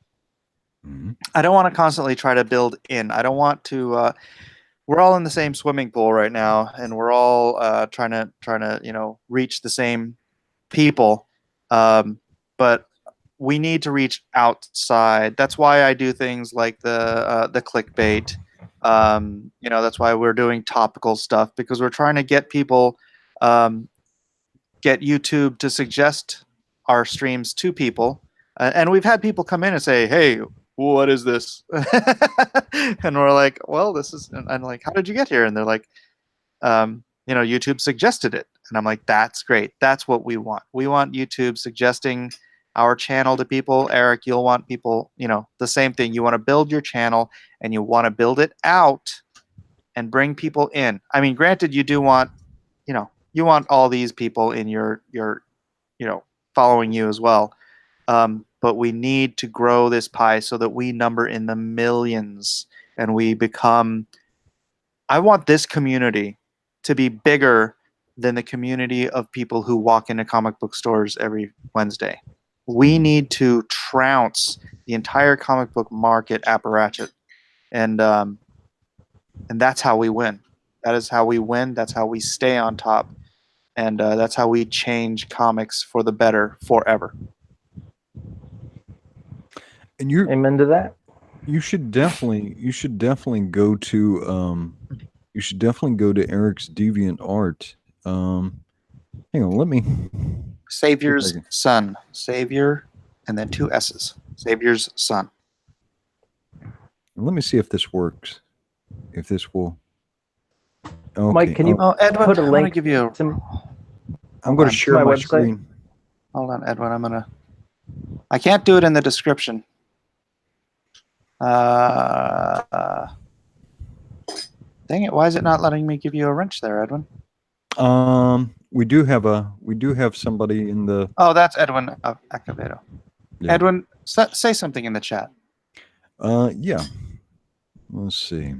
Mhm. I don't want to constantly try to build in. I don't want to. We're all in the same swimming pool right now, and we're all trying to reach the same people. But we need to reach outside. That's why I do things like the clickbait. That's why we're doing topical stuff, because we're trying to get people, get YouTube to suggest our streams to people. And we've had people come in and say, "Hey, what is this?" And we're like, "Well, this is." And I'm like, "How did you get here?" And they're like, YouTube suggested it. And I'm like, "That's great. That's what we want. We want YouTube suggesting our channel to people." Eric, you'll want people, the same thing. You want to build your channel and you want to build it out and bring people in. I mean, granted, you do want, you want all these people in your following you as well. But we need to grow this pie so that we number in the millions and we become. I want this community to be bigger than the community of people who walk into comic book stores every Wednesday. We need to trounce the entire comic book market apparatus, and that's how we win. That is how we win. That's how we stay on top, and that's how we change comics for the better forever. And you're Amen to that. you should definitely go to Eric's DeviantArt. Hang on, let me. Savior's Okay. Son. Savior, and then 2 S's. Savior's Son. Let me see if this works. If this will. Okay. Mike, can you Edwin, put a I want to link give you. I'm going to share my my website? screen. Hold on, Edwin. I can't do it in the description. Dang it! Why is it not letting me give you a wrench there, Edwin? We do have somebody in the. Oh, that's Edwin Acevedo. Yeah. Edwin, say something in the chat. Yeah. Let's see.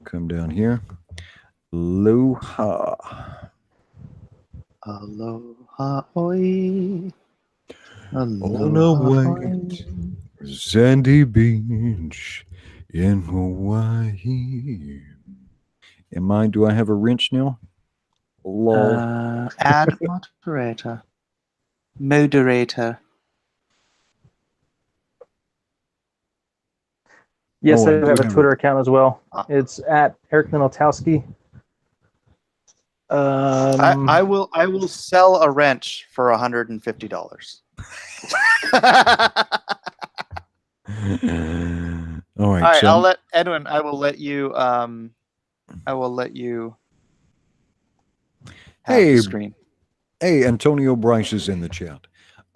Come down here. Aloha. Aloha, oi. On a Aloha, white sandy beach in Hawaii. Do I have a wrench now? Lol. add moderator. Moderator. Yes, Oh, I I do have a have Twitter account as well. Uh, It's at Eric NINALTOWSKI. I will sell a wrench for $150. All right. All right, So, I'll let Edwin. I will let you. I will let you have hey, the screen. hey, Antonio Bryce is in the chat.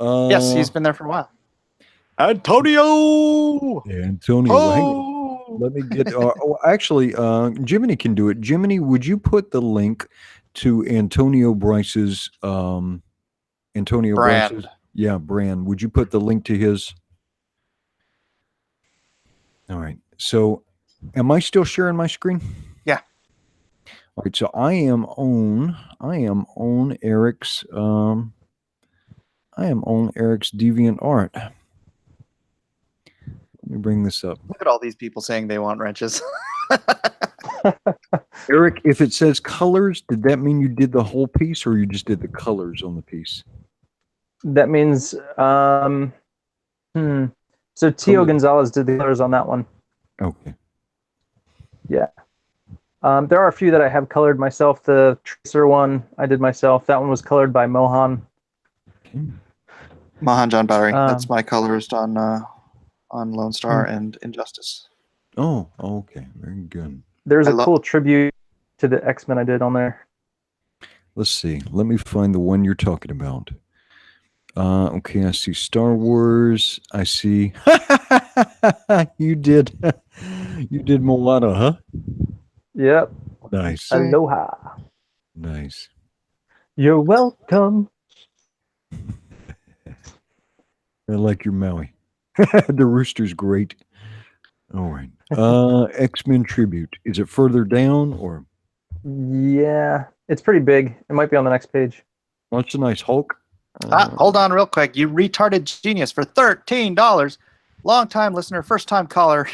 Yes, he's been there for a while. Antonio. Yeah, Antonio. Well, hang on. Oh, Let me get. Actually, Jiminy can do it. Jiminy, would you put the link to Antonio Bryce's Antonio brand. Bryce's brand? Would you put the link to his? All right. So, am I still sharing my screen? Yeah. All right. So I am on Eric's. I am on Eric's Deviant Art. Let me bring this up. Look at all these people saying they want wrenches. Eric, if it says colors, did that mean you did the whole piece or you just did the colors on the piece? That means, so Tio Color. Gonzalez did the colors on that one. Okay. Yeah. There are a few that I have colored myself. The Tracer one I did myself. That one was colored by Mohan. Okay. Mahan John Battery. That's my colorist on Lone Star and Injustice. Oh, okay. Very good. There's a cool tribute to the X-Men I did on there. Let's see. Let me find the one you're talking about. Okay, I see Star Wars. I see you did Moana, huh? Yep. Nice. Aloha. Nice. You're welcome. I like your Maui. The rooster's great. All right. X-Men tribute. Is it further down or? Yeah, it's pretty big. It might be on the next page. What's a nice Hulk? Hold on real quick. You retarded genius for $13. Long time listener, first time caller.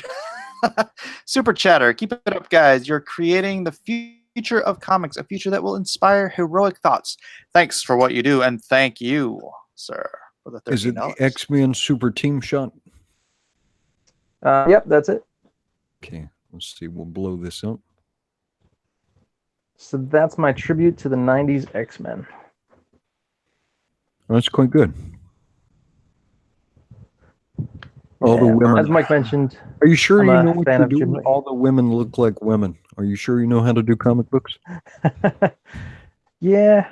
Super chatter. Keep it up, guys. You're creating the future of comics, a future that will inspire heroic thoughts. Thanks for what you do, and thank you, sir, for the $13. Is it the X-Men Super Team Shot? Yep, that's it. Okay, let's see. We'll blow this up. So that's my tribute to the 90s X-Men. That's quite good. All the women. As Mike mentioned, are you sure I'm you a know what fan you're of doing? Jim Lee. All the women look like women. Are you sure you know how to do comic books? Yeah,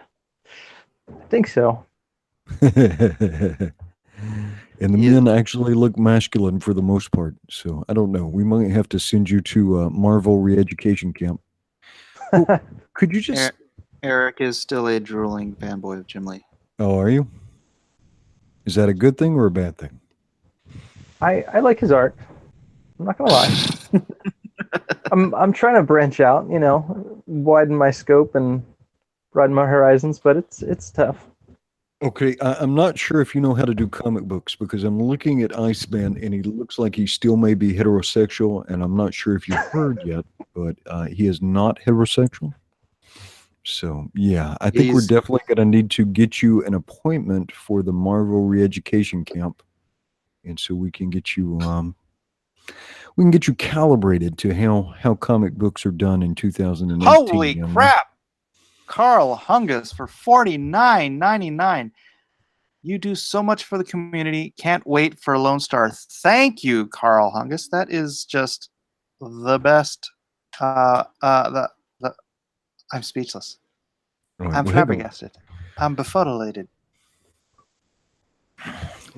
I think so. And the men actually look masculine for the most part. So I don't know. We might have to send you to Marvel re-education camp. Oh, could you just... Eric is still a drooling fanboy of Jim Lee. Oh, are you? Is that a good thing or a bad thing? I like his art. I'm not gonna lie. I'm trying to branch out, you know, widen my scope and broaden my horizons, but it's tough. Okay, I'm not sure if you know how to do comic books because I'm looking at Iceman and he looks like he still may be heterosexual, and I'm not sure if you've heard yet, but he is not heterosexual. So yeah, I think we're definitely going to need to get you an appointment for the Marvel re-education camp, and so we can get you calibrated to how comic books are done in 2018. Holy crap! Carl Hungus for $49.99. You do so much for the community. Can't wait for Lone Star. Thank you, Carl Hungus. That is just the best. I'm speechless. Right, I'm flabbergasted. I'm befuddled.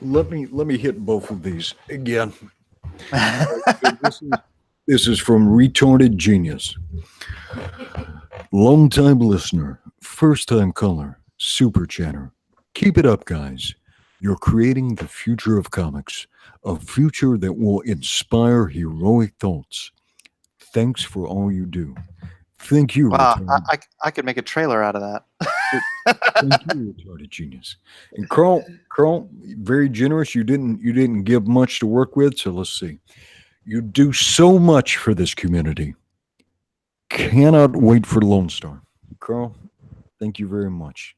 Let me hit both of these again. This is from Retarded Genius. Long-time listener, first-time caller, super chatter. Keep it up, guys. You're creating the future of comics, a future that will inspire heroic thoughts. Thanks for all you do. Thank you, wow, I could make a trailer out of that. Thank you, Retarded Genius. And Carl, very generous. You didn't give much to work with, so let's see. You do so much for this community. Cannot wait for Lone Star. Carl, thank you very much.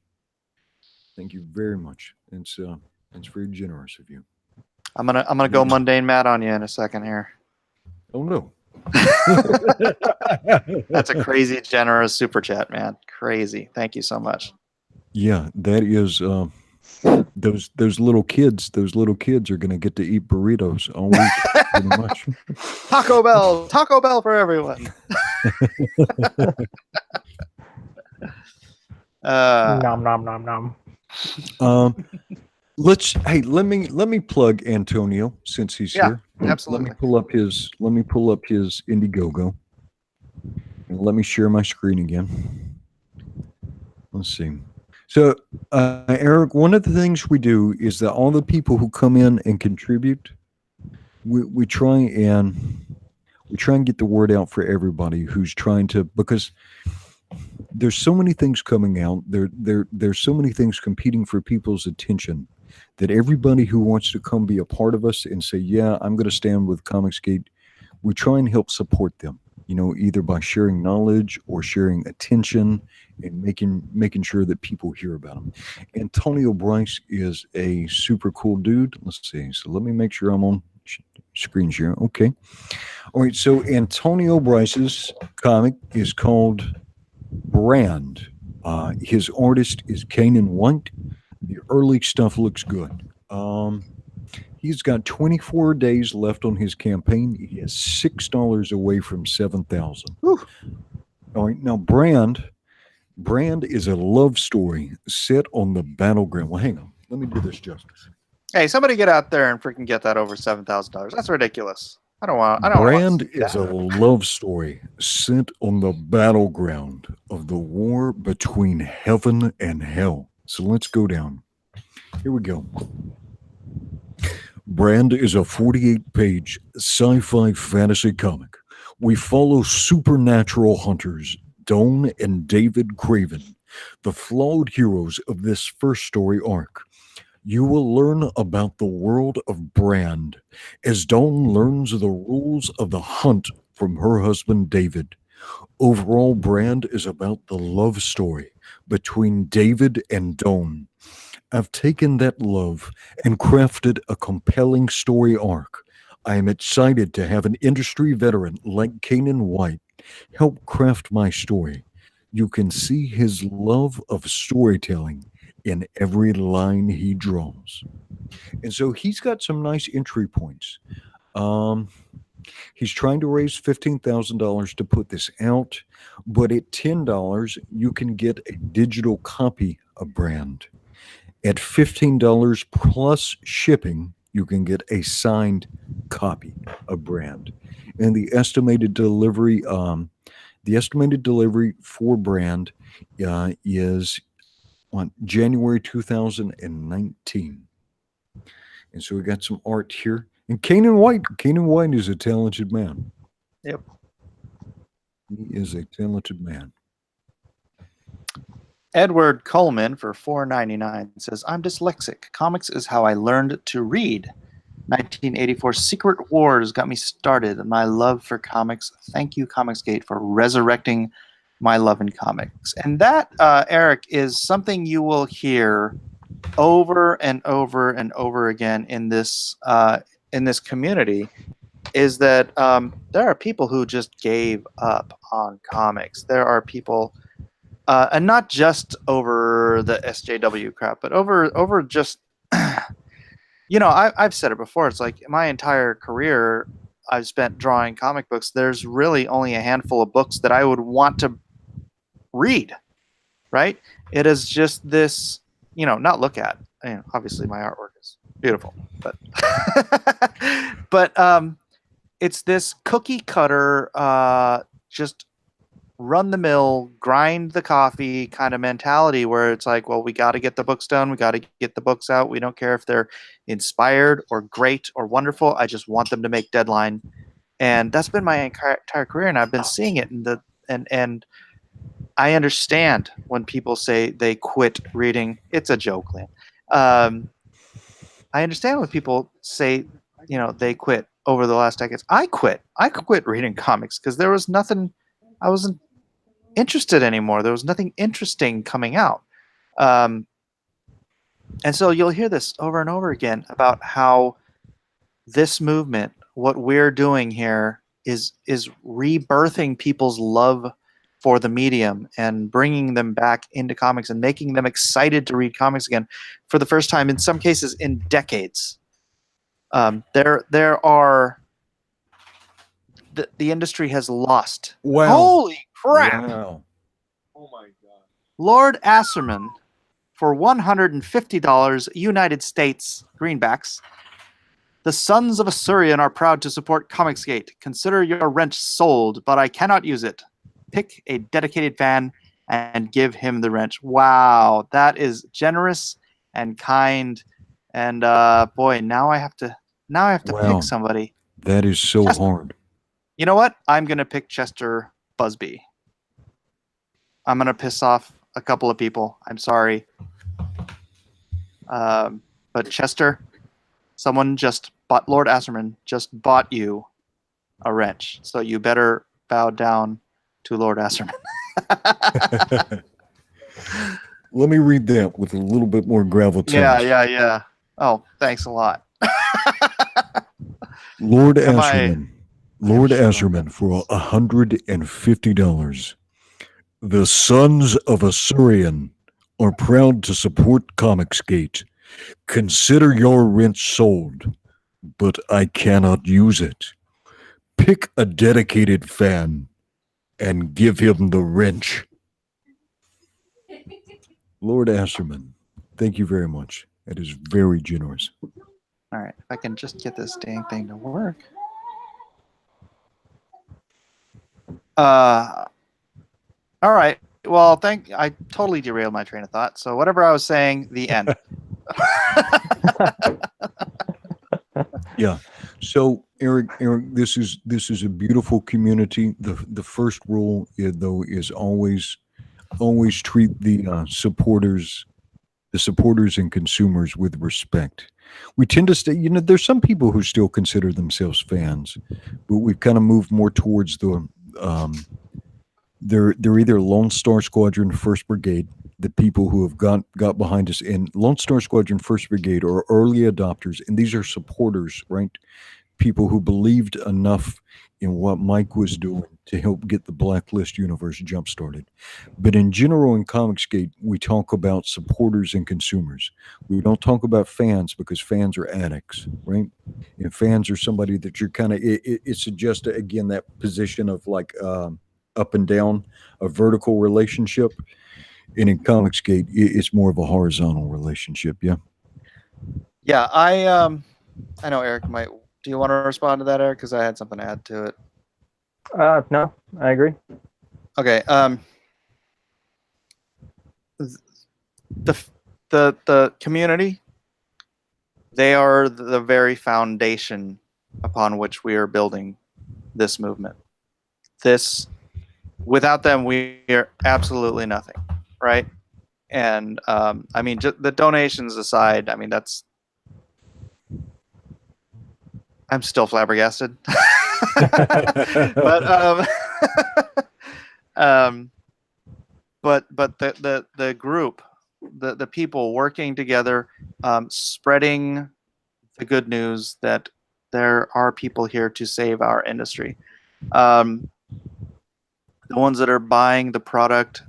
Thank you very much. It's very generous of you. I'm gonna go mundane Matt on you in a second here. Oh no. That's a crazy generous super chat, man. Crazy. Thank you so much. Yeah, that is those little kids. Those little kids are going to get to eat burritos all week, pretty much. Taco Bell for everyone. Nom nom nom nom. Let me plug Antonio since he's Yeah, here. absolutely. Let me pull up his Indiegogo. And let me share my screen again. Let's see. So, Eric, one of the things we do is that all the people who come in and contribute, we try and get the word out for everybody who's trying to, because there's so many things coming out. There's so many things competing for people's attention that everybody who wants to come be a part of us and say, yeah, I'm going to stand with Comicsgate, we try and help support them, either by sharing knowledge or sharing attention and making sure that people hear about them. Antonio Bryce is a super cool dude. Let's see. So let me make sure I'm on screen share. Okay. All right. So Antonio Bryce's comic is called Brand. His artist is Kanan White. The early stuff looks good. He's got 24 days left on his campaign. He is $6 away from 7,000. All right, now Brand is a love story set on the battleground. Well, hang on, let me do this justice. Hey, somebody get out there and freaking get that over $7,000. That's ridiculous. I don't want. Brand is a love story set on the battleground of the war between heaven and hell. So let's go down. Here we go. Brand is a 48-page sci-fi fantasy comic. We follow supernatural hunters, Dawn and David Craven, the flawed heroes of this first story arc. You will learn about the world of Brand as Dawn learns the rules of the hunt from her husband David. Overall, Brand is about the love story between David and Dawn. I've taken that love and crafted a compelling story arc. I am excited to have an industry veteran like Kanan White help craft my story. You can see his love of storytelling in every line he draws. And so he's got some nice entry points. He's trying to raise $15,000 to put this out, but at $10, you can get a digital copy of Brand. At $15 plus shipping, you can get a signed copy of Brand. And the estimated delivery for Brand is on January 2019. And so we got some art here. And Kanan White is a talented man. Yep. He is a talented man. Edward Coleman for $4.99 says, I'm dyslexic. Comics is how I learned to read. 1984 Secret Wars got me started in my love for comics. Thank you, Comicsgate, for resurrecting my love in comics. And that, Eric, is something you will hear over and over and over again in this community, is that there are people who just gave up on comics. There are people, and not just over the SJW crap, but over just, I've said it before. It's like my entire career I've spent drawing comic books. There's really only a handful of books that I would want to read, right? It is just this, not look at. Obviously my artwork is beautiful, but it's this cookie cutter, just run the mill, grind the coffee kind of mentality where it's like, well, we got to get the books done. We got to get the books out. We don't care if they're inspired or great or wonderful. I just want them to make deadline. And that's been my entire career. And I've been seeing it and I understand when people say they quit reading. It's a joke, Liam. I understand when people say, they quit over the last decades. I quit reading comics because there was nothing, I wasn't interested anymore. There was nothing interesting coming out. And so you'll hear this over and over again about how this movement, what we're doing here, is rebirthing people's love for the medium and bringing them back into comics and making them excited to read comics again for the first time, in some cases in decades. There are the industry has lost. Wow. Holy crap! Wow. Oh my god. Lord Asserman, for $150 United States greenbacks. The Sons of Assyrian are proud to support Comicsgate. Consider your wrench sold, but I cannot use it. Pick a dedicated fan and give him the wrench. Wow, that is generous and kind. And boy, now I have to Wow. pick somebody. That is so Just- hard. You know what? I'm gonna pick Chester Busby. I'm gonna piss off a couple of people. I'm sorry. But Chester, someone just bought, Lord Asserman just bought you a wrench. So you better bow down to Lord Asserman. Let me read that with a little bit more gravel tones. Yeah. Oh, thanks a lot. Lord Am Asherman. Lord sure Asherman for $150. The Sons of Assyrian are proud to support Comicsgate. Consider your wrench sold, but I cannot use it. Pick a dedicated fan and give him the wrench. Lord Asherman, thank you very much. That is very generous. All right, if I can just get this dang thing to work. All right. Well, I totally derailed my train of thought. So whatever I was saying, the end. Yeah. So Eric, this is a beautiful community. The first rule, though, is always treat the supporters and consumers with respect. We tend to stay, there's some people who still consider themselves fans, but we've kind of moved more towards the they're either Lone Star Squadron, First Brigade, the people who have got behind us, and Lone Star Squadron, First Brigade are early adopters, and these are supporters, right? People who believed enough in what Mike was doing to help get the Blacklist universe jump started. But in general, in Comicsgate, we talk about supporters and consumers. We don't talk about fans, because fans are addicts, right? And fans are somebody that you're kind of, it suggests, again, that position of like up and down, a vertical relationship. And in Comicsgate, it's more of a horizontal relationship. Yeah. Yeah, I know Eric might. Do you want to respond to that, Eric? Because I had something to add to it. No, I agree. Okay. The community, they are the very foundation upon which we are building this movement. Without them, we are absolutely nothing, right? And I mean, just the donations aside, I mean, I'm still flabbergasted. But but the group, the people working together, spreading the good news that there are people here to save our industry. The ones that are buying the product,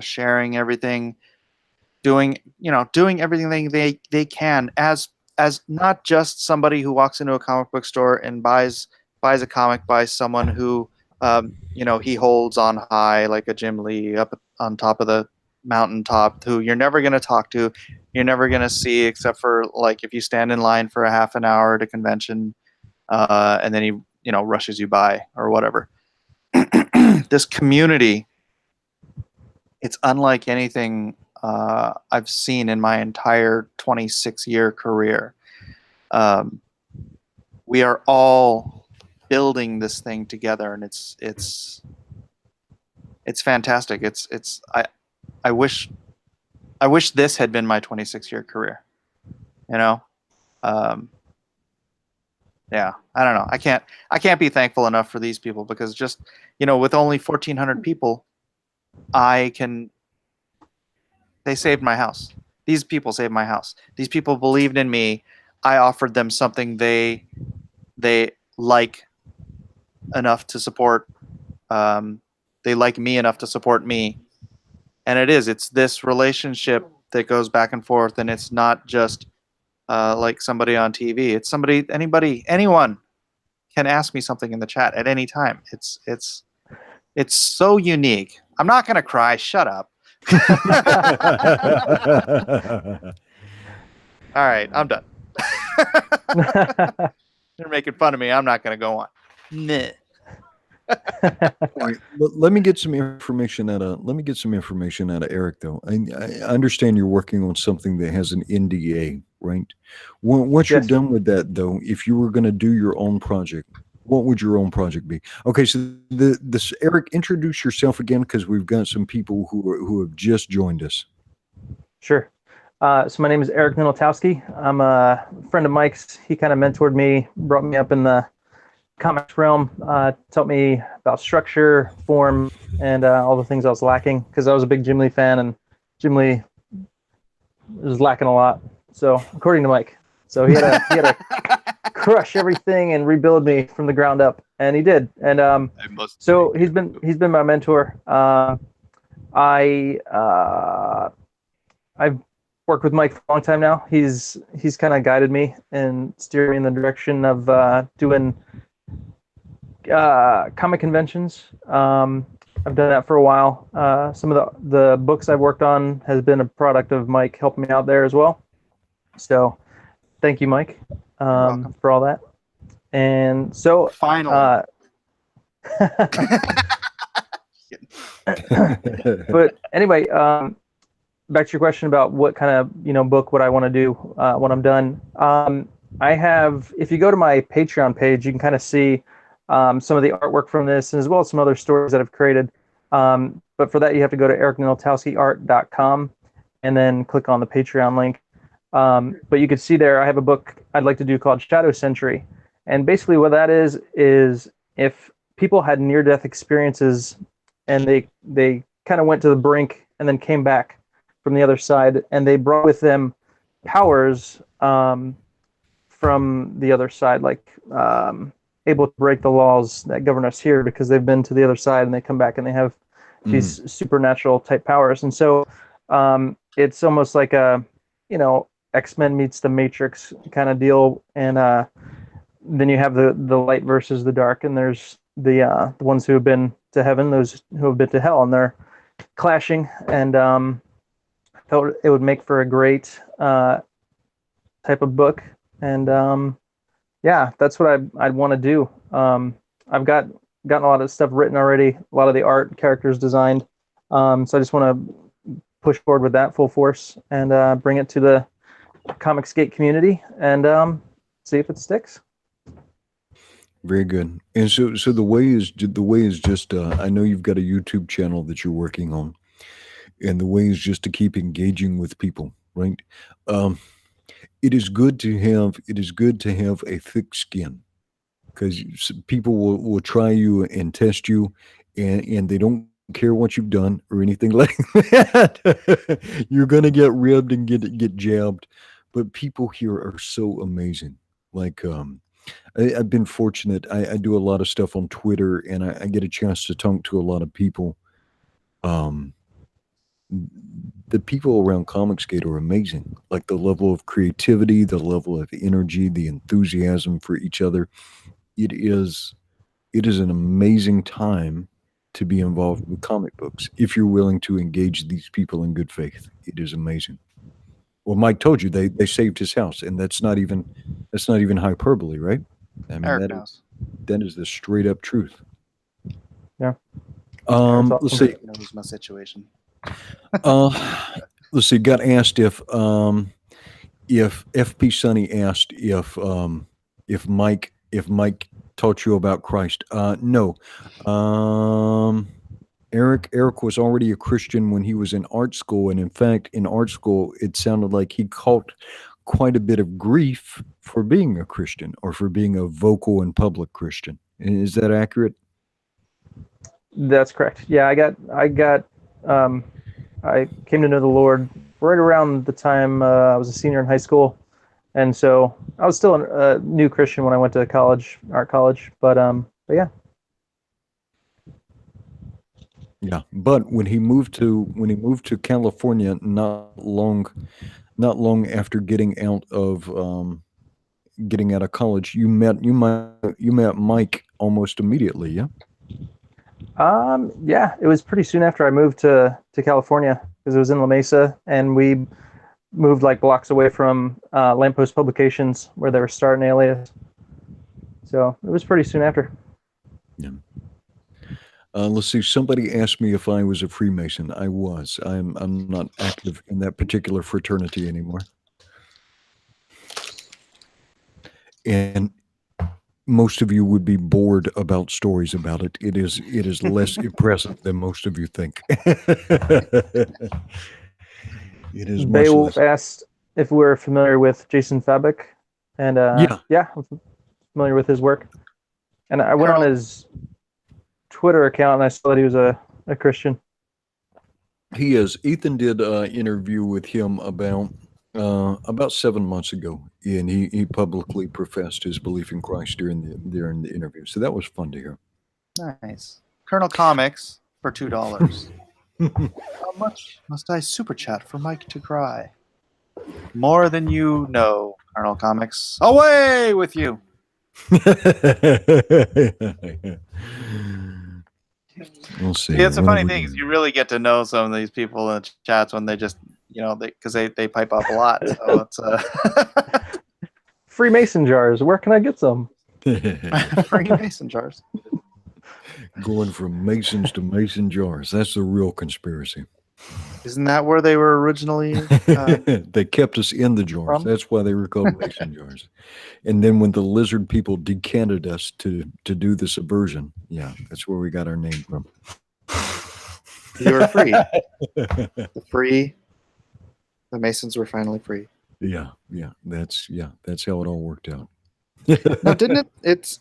sharing everything, doing everything they can as not just somebody who walks into a comic book store and buys a comic by someone who he holds on high like a Jim Lee up on top of the mountaintop, who you're never going to talk to, you're never going to see, except for like if you stand in line for a half an hour at a convention, and then he rushes you by or whatever. This community, it's unlike anything I've seen in my entire 26-year career. We are all building this thing together, and it's fantastic. I wish this had been my 26-year career. Yeah, I don't know. I can't be thankful enough for these people, because just with only 1,400 people, they saved my house. These people saved my house. These people believed in me. I offered them something they like enough to support. They like me enough to support me, and it's this relationship that goes back and forth, and it's not just like somebody on TV. It's somebody, anyone can ask me something in the chat at any time. It's so unique. I'm not gonna cry. Shut up. All right, I'm done. They're making fun of me. I'm not gonna go on. Nah. All right, let me get some information out of Eric though. I understand you're working on something that has an NDA, right? Once you're Yes. done with that though, if you were going to do your own project, what would your own project be? Okay, so this Eric, introduce yourself again because we've got some people who have just joined us. Sure. So my name is Eric NINALTOWSKI. I'm a friend of Mike's. He kind of mentored me, brought me up in the comics realm, taught me about structure, form, and all the things I was lacking because I was a big Jim Lee fan, and Jim Lee was lacking a lot. So according to Mike, so he had to crush everything and rebuild me from the ground up, and he did. And so he's been my mentor. I've worked with Mike for a long time now. He's kind of guided me and steered me in the direction of doing comic conventions. I've done that for a while. Some of the books I've worked on has been a product of Mike helping me out there as well. So thank you, Mike, for all that. And so finally. But anyway, back to your question about what kind of book would I want to do when I'm done. I have, if you go to my Patreon page, you can kind of see some of the artwork from this, and as well as some other stories that I've created. But for that, you have to go to ericninaltowskiart.com and then click on the Patreon link. But you can see there, I have a book I'd like to do called Shadow Century. And basically what that is if people had near-death experiences and they kind of went to the brink and then came back from the other side, and they brought with them powers from the other side, like able to break the laws that govern us here because they've been to the other side and they come back and they have these supernatural type powers. And so it's almost like a, X-Men meets the Matrix kind of deal. And then you have the light versus the dark, and there's the ones who have been to heaven, those who have been to hell, and they're clashing. And felt it would make for a great type of book. And yeah, that's what I'd want to do. I've gotten a lot of stuff written already, a lot of the art, characters designed. So I just want to push forward with that full force and bring it to the Comicsgate community and see if it sticks. Very good. And so the way is just I know you've got a YouTube channel that you're working on, and the way is just to keep engaging with people, right? It is good to have a thick skin, because people will try you and test you, and they don't care what you've done or anything like that. You're gonna get ribbed and get jabbed, but people here are so amazing. Like I've been fortunate. I do a lot of stuff on Twitter, and I get a chance to talk to a lot of people. The people around Comicsgate are amazing. Like the level of creativity, the level of energy, the enthusiasm for each other. It is an amazing time to be involved with comic books if you're willing to engage these people in good faith. It is amazing. Well, Mike told you they saved his house, and that's not even hyperbole, right? I mean, Eric knows. that is the straight up truth. Yeah. Let's see. He knows my situation. Let's see. Got asked if FP Sonny asked if Mike taught you about Christ. No. Eric was already a Christian when he was in art school, and in fact, in art school, it sounded like he caught quite a bit of grief for being a Christian or for being a vocal and public Christian. Is that accurate? That's correct. Yeah, I came to know the Lord right around the time I was a senior in high school, and so I was still a new Christian when I went to college, art college. But yeah. Yeah, but when he moved to California, not long after getting out of college, you met Mike almost immediately. Yeah. Yeah, it was pretty soon after I moved to California because it was in La Mesa, and we moved like blocks away from Lamppost Publications where they were starting Alias. So it was pretty soon after. Yeah. Let's see. Somebody asked me if I was a Freemason. I was. I'm not active in that particular fraternity anymore. And most of you would be bored about stories about it. It is less impressive than most of you think. It is much Beowulf less. asked if we were familiar with Jason Fabek, and Yeah. I'm familiar with his work. And I went on Colonel, his Twitter account and I saw that he was a Christian. He is. Ethan did an interview with him about 7 months ago, and he publicly professed his belief in Christ during the interview. So that was fun to hear. nice. Colonel Comics for $2. How much must I super chat for Mike to cry? More than you know, Colonel Comics. Away with you! We'll see. Yeah, it's a What are funny we thing is doing? you really get to know some of these people in the chats when they just, because they pipe up a lot. So it's Freemason jars. Where can I get some? free mason jars. Going from masons to mason jars. That's the real conspiracy. Isn't that where they were originally? They kept us in the jars. From? That's why they were called mason jars. And then when the lizard people decanted us to do the subversion, yeah, that's where we got our name from. You were free. The Masons were finally free. Yeah, that's how it all worked out. No, didn't it?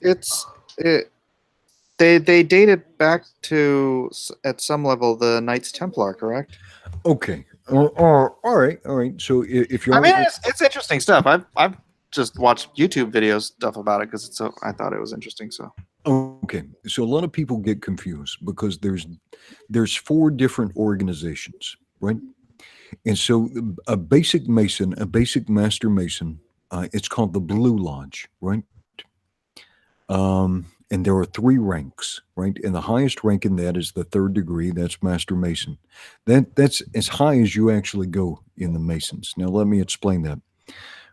They dated back to at some level the Knights Templar, correct? Okay. All right. So if you're, I mean, it's interesting stuff. I've just watched YouTube videos stuff about it because I thought it was interesting. So okay, so a lot of people get confused because there's 4 different organizations, right? And so a basic master mason, it's called the Blue Lodge, right? And there are 3 ranks, right? And the highest rank in that is the 3rd degree. That's Master Mason. That's as high as you actually go in the Masons. Now, let me explain that.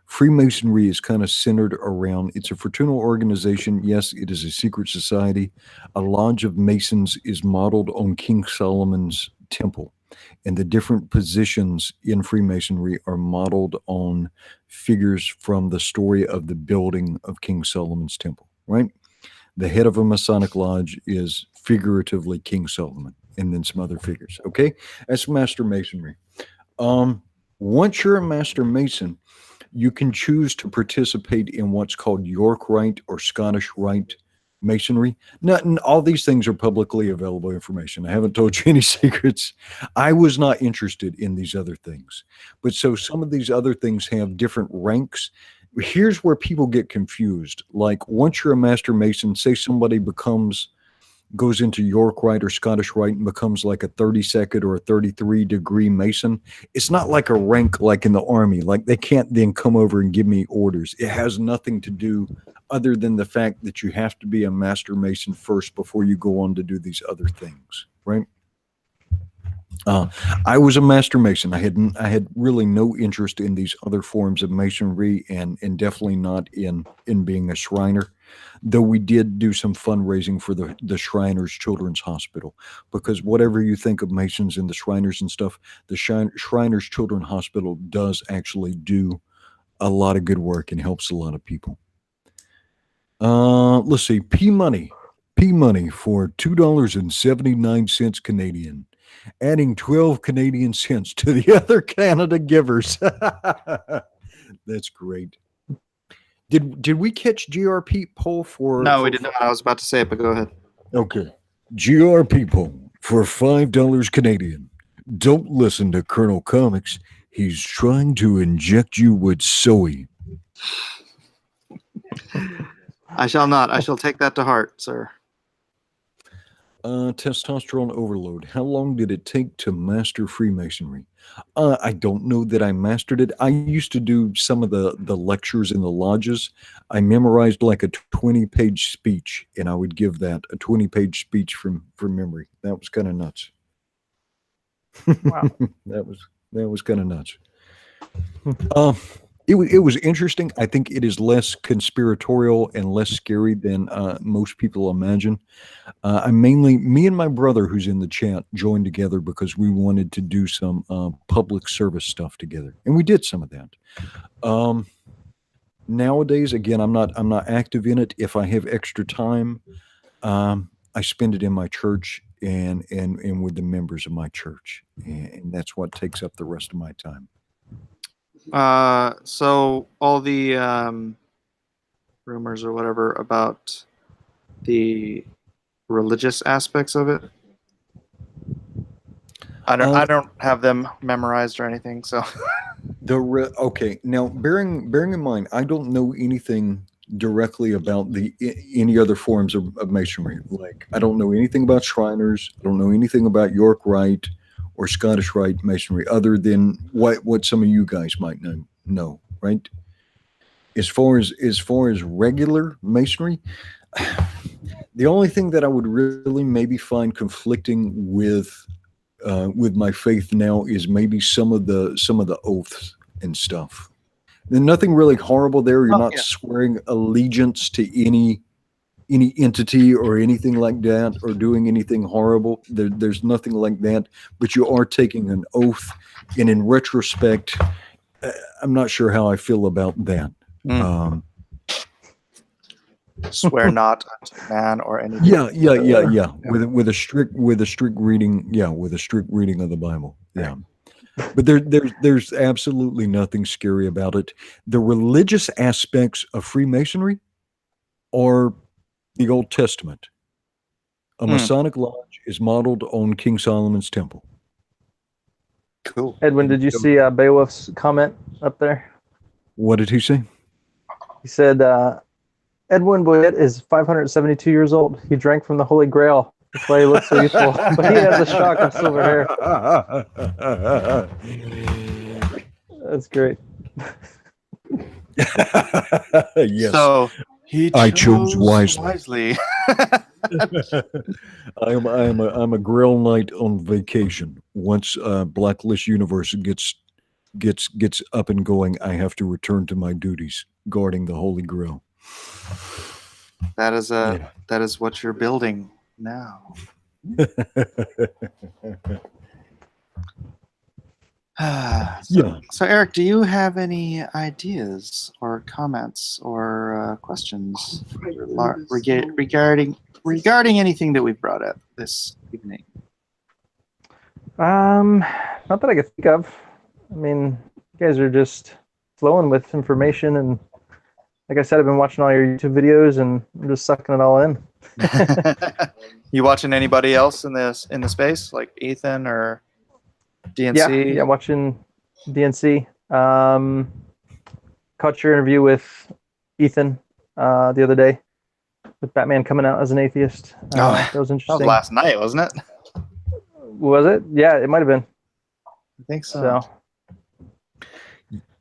Freemasonry is kind of centered around, it's a fraternal organization. Yes, it is a secret society. A lodge of Masons is modeled on King Solomon's temple. And the different positions in Freemasonry are modeled on figures from the story of the building of King Solomon's temple, right? The head of a Masonic lodge is figuratively King Solomon, and then some other figures. Okay, that's Master Masonry. Once you're a Master Mason, you can choose to participate in what's called York Rite or Scottish Rite Masonry. Not all these things are publicly available information. I haven't told you any secrets. I was not interested in these other things, but so some of these other things have different ranks. Here's where people get confused. Like once you're a Master Mason, say somebody goes into York Rite or Scottish Rite and becomes like a 32nd or a 33 degree Mason. It's not like a rank like in the Army. Like they can't then come over and give me orders. It has nothing to do other than the fact that you have to be a Master Mason first before you go on to do these other things, right? I was a Master Mason. I had really no interest in these other forms of masonry, and definitely not in being a Shriner. Though we did do some fundraising for the Shriners Children's Hospital, because whatever you think of Masons and the Shriners and stuff, the Shriners Children's Hospital does actually do a lot of good work and helps a lot of people. Let's see, P Money for $2.79 Canadian. Adding 12 Canadian cents to the other Canada givers. That's great. Did we catch GRP poll for? no, we did not. I was about to say it, but go ahead. Okay. GRP poll for $5 Canadian. Don't listen to Colonel Comics. He's trying to inject you with soy. I shall not. I shall take that to heart, sir. Testosterone overload. How long did it take to master Freemasonry? I don't know that I mastered it. I used to do some of the lectures in the lodges. I memorized like a 20-page speech, and I would give that a 20-page speech from memory. That was kind of nuts. Wow. that was kind of nuts. It was interesting. I think it is less conspiratorial and less scary than most people imagine. Me and my brother, who's in the chat, joined together because we wanted to do some public service stuff together, and we did some of that. Nowadays, again, I'm not active in it. If I have extra time, I spend it in my church and with the members of my church, and that's what takes up the rest of my time. So all the rumors or whatever about the religious aspects of it, I don't have them memorized or anything. So Okay, now bearing in mind, I don't know anything directly about any other forms of masonry. Like, I don't know anything about Shriners. I don't know anything about York Rite or Scottish Rite masonry, other than what some of you guys might know, right? As far as regular masonry, the only thing that I would really maybe find conflicting with my faith now is maybe some of the oaths and stuff. There's nothing really horrible there. You're not swearing allegiance to any entity or anything like that, or doing anything horrible. There's nothing like that, but you are taking an oath, and in retrospect, I'm not sure how I feel about that. Swear not unto man or anything. Yeah. With a strict reading, with a strict reading of the Bible. Yeah. But there's absolutely nothing scary about it. The religious aspects of Freemasonry are the Old Testament. A Masonic lodge is modeled on King Solomon's temple. Cool. Edwin, did you see Beowulf's comment up there? What did he say? He said, Edwin Boyette is 572 years old. He drank from the Holy Grail. That's why he looks so youthful. But he has a shock of silver hair. That's great. Yes. So I chose wisely. I'm a Grail Knight on vacation. Once Blacklist Universe gets up and going, I have to return to my duties guarding the Holy Grail. That is what you're building now. So Eric, do you have any ideas or comments or questions regarding anything that we've brought up this evening? Not that I can think of. I mean, you guys are just flowing with information, and like I said, I've been watching all your YouTube videos, and I'm just sucking it all in. You watching anybody else in the space, like Ethan or DNC? Yeah, watching DNC. Caught your interview with Ethan the other day, with Batman coming out as an atheist. That was interesting. That was last night, wasn't it? Was it? Yeah, it might have been. I think so.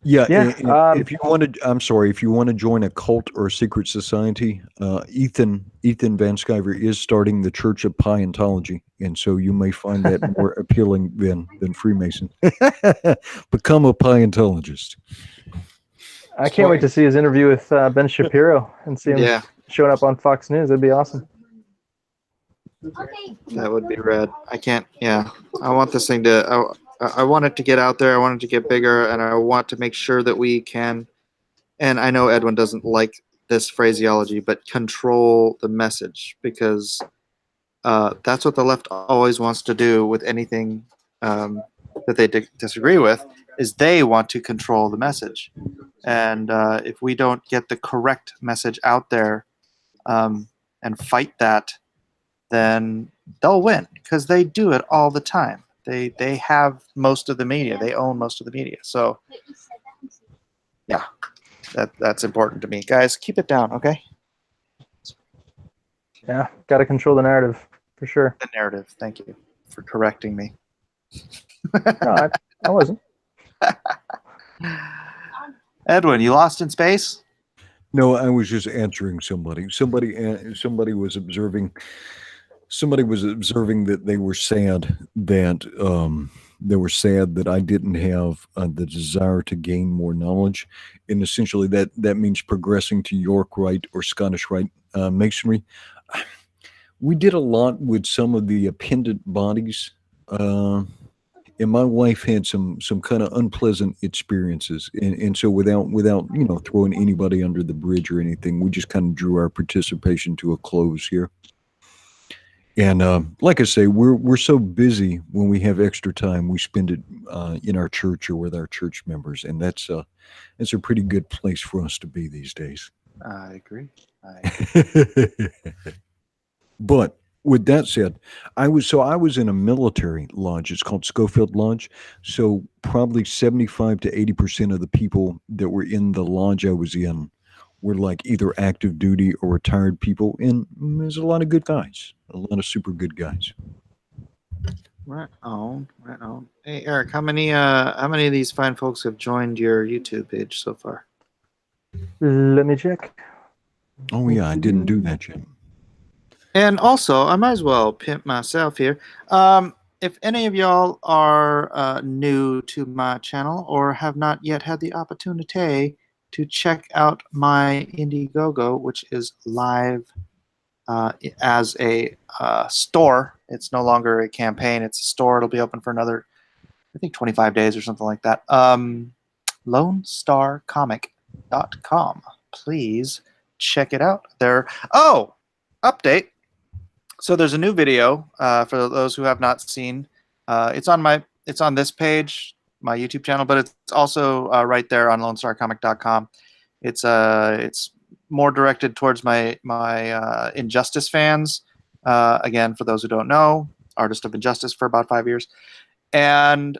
If you want to join a cult or a secret society, Ethan Van Sciver is starting the Church of Pieontology, and so you may find that more appealing than Freemason. Become a Pieontologist. I can't wait to see his interview with Ben Shapiro and see him showing up on Fox News. That'd be awesome. That would be rad. I can't. Yeah, I want this thing to. I want it to get out there. I want it to get bigger, and I want to make sure that we can. And I know Edwin doesn't like this phraseology, but control the message, because that's what the left always wants to do with anything that they disagree with. Is they want to control the message, and if we don't get the correct message out there and fight that, then they'll win, because they do it all the time. They have most of the media. They own most of the media. So, yeah, that's important to me. Guys, keep it down, okay? Yeah, got to control the narrative. for sure. The narrative. Thank you for correcting me. No, I wasn't. Edwin, you lost in space? No, I was just answering somebody. Somebody was observing. Somebody was observing that they were sad that I didn't have the desire to gain more knowledge, and essentially that means progressing to York Rite or Scottish Rite Masonry. We did a lot with some of the appendant bodies. And my wife had some kind of unpleasant experiences, and so without throwing anybody under the bridge or anything, we just kind of drew our participation to a close here. And like I say, we're so busy when we have extra time, we spend it in our church or with our church members, and that's a pretty good place for us to be these days. I agree. But with that said, I was in a military lodge. It's called Schofield Lodge. So probably 75 to 80% of the people that were in the lodge I was in were like either active duty or retired people, and there's a lot of good guys, a lot of super good guys. Right on. Hey Eric, how many of these fine folks have joined your YouTube page so far? Let me check. Oh yeah, I didn't do that yet. And also, I might as well pimp myself here. If any of y'all are new to my channel or have not yet had the opportunity to check out my Indiegogo, which is live as a store. It's no longer a campaign. It's a store. It'll be open for another, I think, 25 days or something like that. LONESTARcomic.com. Please check it out. Oh, update. So there's a new video for those who have not seen. It's on this page, my YouTube channel, but it's also right there on LoneStarComic.com. It's more directed towards my Injustice fans. Again, for those who don't know, artist of Injustice for about 5 years, and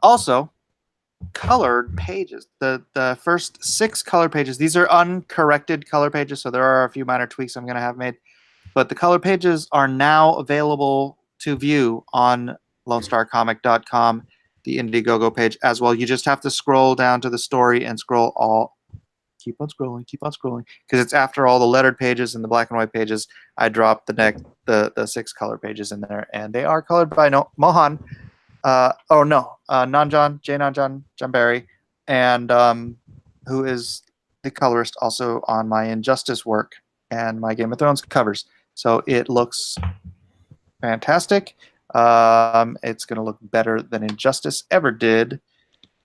also colored pages. The first 6 color pages. These are uncorrected color pages, so there are a few minor tweaks I'm going to have made. But the color pages are now available to view on LoneStarComic.com, the Indiegogo page as well. You just have to scroll down to the story and keep on scrolling, because it's after all the lettered pages and the black and white pages. I dropped the 6 color pages in there, and they are colored by Mohan. Nanjan, J. Nanjan Jambari, and who is the colorist also on my Injustice work and my Game of Thrones covers. So it looks fantastic. It's going to look better than Injustice ever did,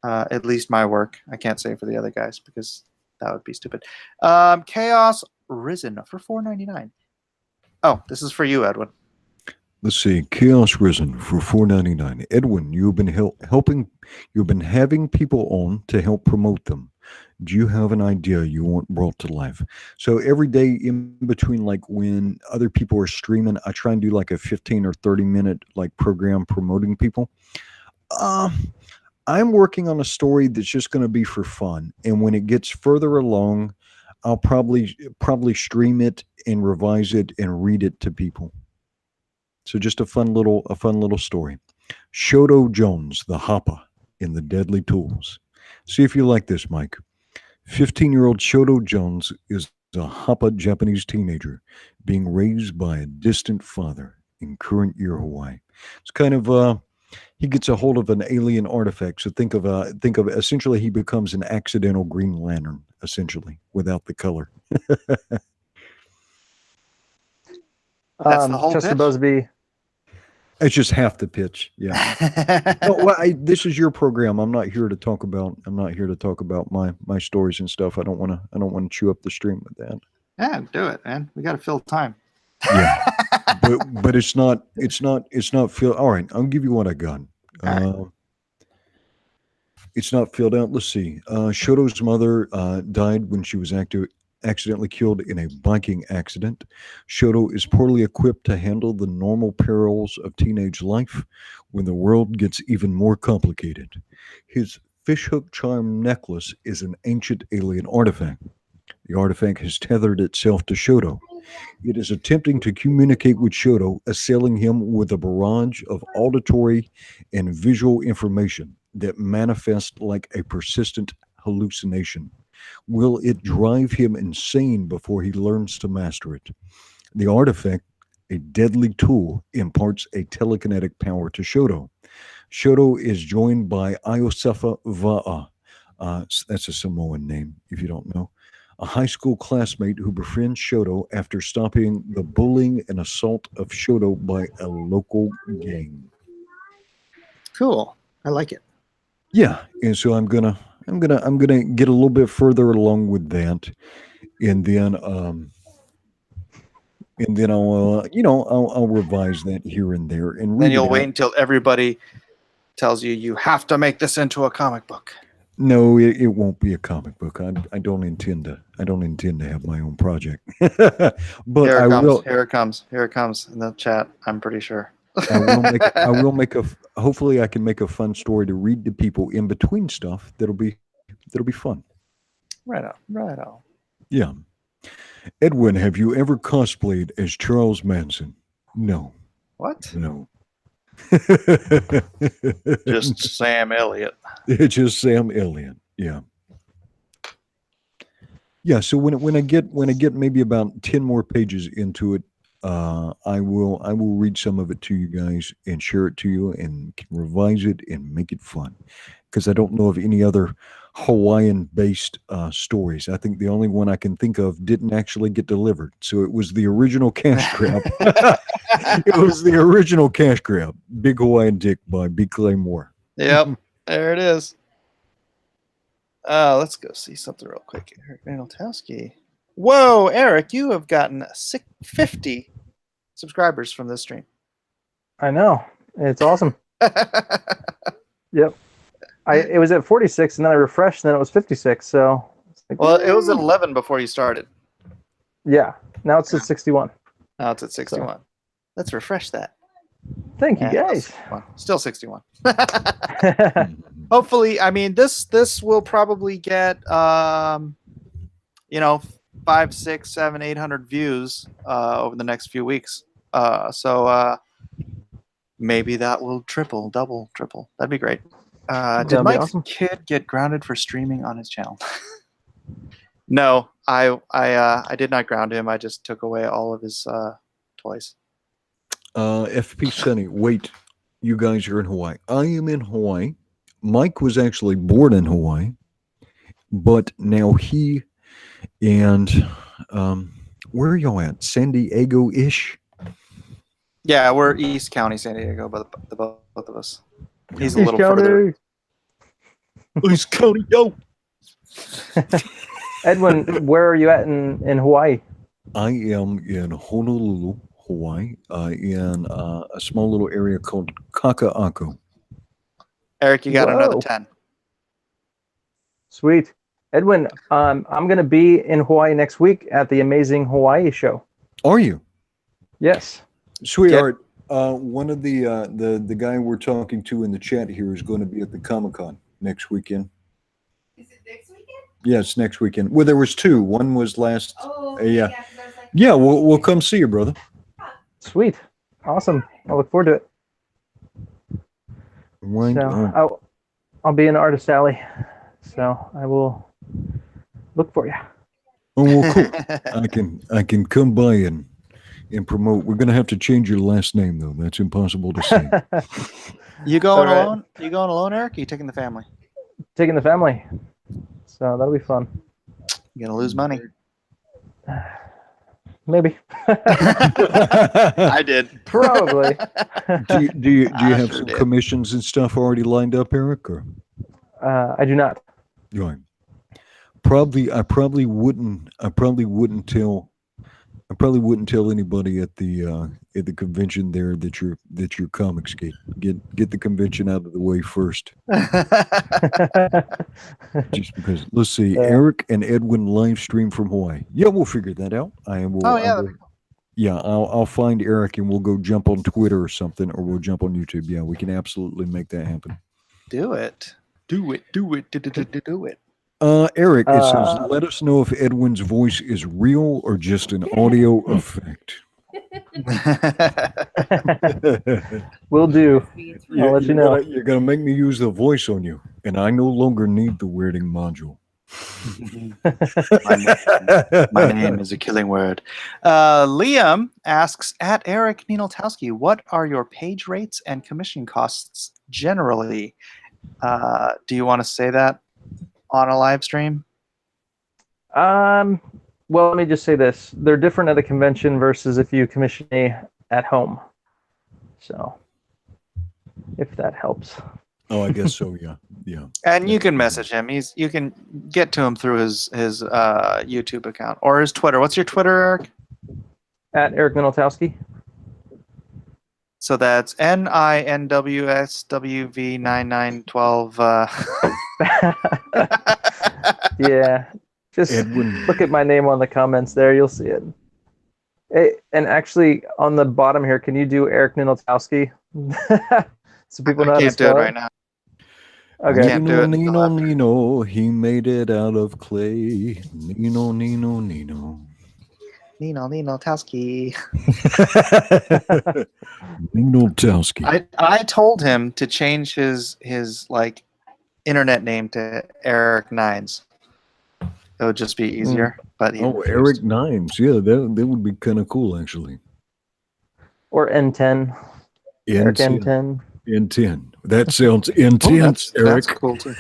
at least my work. I can't say for the other guys because that would be stupid. Chaos Risen for $4.99. Oh, this is for you, Edwin. Let's see, Chaos Risen for $4.99. Edwin, you've been you've been having people on to help promote them. Do you have an idea you want brought to life? So every day in between, like when other people are streaming, I try and do like a 15 or 30 minute like program promoting people. I'm working on a story that's just going to be for fun, and when it gets further along, I'll probably stream it and revise it and read it to people. So just a fun little story. Shoto Jones, the Hoppa in the Deadly Tools. See if you like this, Mike. 15-year-old Shoto Jones is a Hoppa Japanese teenager being raised by a distant father in current year Hawaii. It's kind of he gets a hold of an alien artifact. So think of essentially he becomes an accidental Green Lantern, essentially, without the color. That's the whole Chester pitch? Busby. It's just half the pitch. Yeah. No, well, this is your program. I'm not here to talk about my stories and stuff. I don't want to chew up the stream with that. Yeah, do it, man. We got to fill time. Yeah. but it's not filled. All right, I'll give you what I got. It's not filled out. Let's see. Shoto's mother died when she was accidentally killed in a biking accident. Shoto is poorly equipped to handle the normal perils of teenage life when the world gets even more complicated. His fishhook charm necklace is an ancient alien artifact. The artifact has tethered itself to Shoto. It is attempting to communicate with Shoto, assailing him with a barrage of auditory and visual information that manifests like a persistent hallucination. Will it drive him insane before he learns to master it? The artifact, a deadly tool, imparts a telekinetic power to Shoto. Shoto is joined by Iosefa Va'a. That's a Samoan name, if you don't know. A high school classmate who befriends Shoto after stopping the bullying and assault of Shoto by a local gang. Cool. I like it. Yeah, and so I'm gonna get a little bit further along with that, and then I'll revise that here and there and read Then you'll it wait out. until everybody tells you have to make this into a comic book. No, it won't be a comic book. I don't intend to have my own project. But Here I it comes. will. Here it comes. Here it comes in the chat. I'm pretty sure. I will make a. Hopefully, I can make a fun story to read to people in between stuff. That'll be fun. Right on. Right on. Yeah. Edwin, have you ever cosplayed as Charles Manson? No. What? No. Just Sam Elliott. It's just Sam Elliott. Yeah. Yeah. So when I get maybe about 10 more pages into it, I will read some of it to you guys and share it to you and can revise it and make it fun. Because I don't know of any other Hawaiian-based stories. I think the only one I can think of didn't actually get delivered. So it was the original cash grab. It was the original cash grab. Big Hawaiian Dick by B. Claymore. Yep. There it is. Let's go see something real quick. Eric NINALTOWSKI. Whoa, Eric, you have gotten 50 subscribers from this stream. I know. It's awesome. Yep. It was at 46, and then I refreshed, and then it was 56. So, it's like, Well, it was at 11 before you started. yeah. Now it's at 61. Now it's at 61. Let's refresh that. Thank you, Yeah, guys. Still 61. Hopefully, I mean this will probably get 5, 6, 7, 800 views over the next few weeks. So maybe that will double, triple. That'd be great. Did That'd be Mike's awesome. kid get grounded for streaming on his channel? No, I did not ground him. I just took away all of his toys. FP Sunny, wait, you guys are in Hawaii. I am in Hawaii. Mike was actually born in Hawaii, but now he and where are y'all at? San Diego-ish? Yeah, we're East County, San Diego, both of us. He's a East little further. County. East County, yo! Edwin, where are you at in Hawaii? I am in Honolulu, Hawaii, in a small little area called Kaka'ako. Eric, you got another Whoa. 10. Sweet. Edwin, I'm going to be in Hawaii next week at the Amazing Hawaii show. Are you? Yes. Sweetheart, one of the guy we're talking to in the chat here is going to be at the Comic-Con next weekend. Is it next weekend? Yes, next weekend. Well, there was two. One was last. Oh, Yeah. 'cause I was like, Yeah, we'll come see you, brother. Sweet. Awesome. I look forward to it. Right on. So I'll be in Artist Alley. So I will look for you. Oh, well, cool. I can come by and promote. We're gonna have to change your last name though. That's impossible to say. You going All right. alone? You going alone, Eric? Or are you taking the family? Taking the family. So that'll be fun. You're gonna lose money. Maybe. I did. Probably. do you I have sure some did. commissions and stuff already lined up, Eric? Or I do not. right? I probably wouldn't tell anybody at the convention there that your comics get the convention out of the way first. Just because, let's see, Eric and Edwin live stream from Hawaii. Yeah, we'll figure that out. I will. Oh, yeah, I will- that'd be cool. yeah, I'll find Eric and we'll go jump on Twitter or something, or we'll jump on YouTube. Yeah, we can absolutely make that happen. Do it. Do it. Do it. Do it. Eric, it says, Uh, let us know if Edwin's voice is real or just an audio effect. Will do. It's I'll let you know. You're gonna make me use the voice on you, and I no longer need the weirding module. My name is a killing word. Liam asks, at Eric Ninaltowski, what are your page rates and commission costs generally? Do you want to say that on a live stream? Well, let me just say this. They're different at a convention versus if you commission me at home. So, if that helps. Oh, I guess so. Yeah, yeah. And you can message him. You can get to him through his YouTube account or his Twitter. What's your Twitter, Eric? At Eric Ninaltowski. So that's NINWSWV9912. Yeah. Just Edwin. look at my name on the comments there. You'll see it. Hey, and actually, on the bottom here, can you do Eric Ninaltowski? So people know I how to can't do it spell right now. Okay. Can't do it. Nino, Nino, he made it out of clay. Nino, Nino, Nino. Ninaltowski. Ninaltowski. I told him to change his like internet name to Eric Nines. It would just be easier. But he refused. Eric Nines. Yeah, that would be kind of cool, actually. Or N10. Eric N10. N10. N10. That sounds intense, Eric. That's cool too.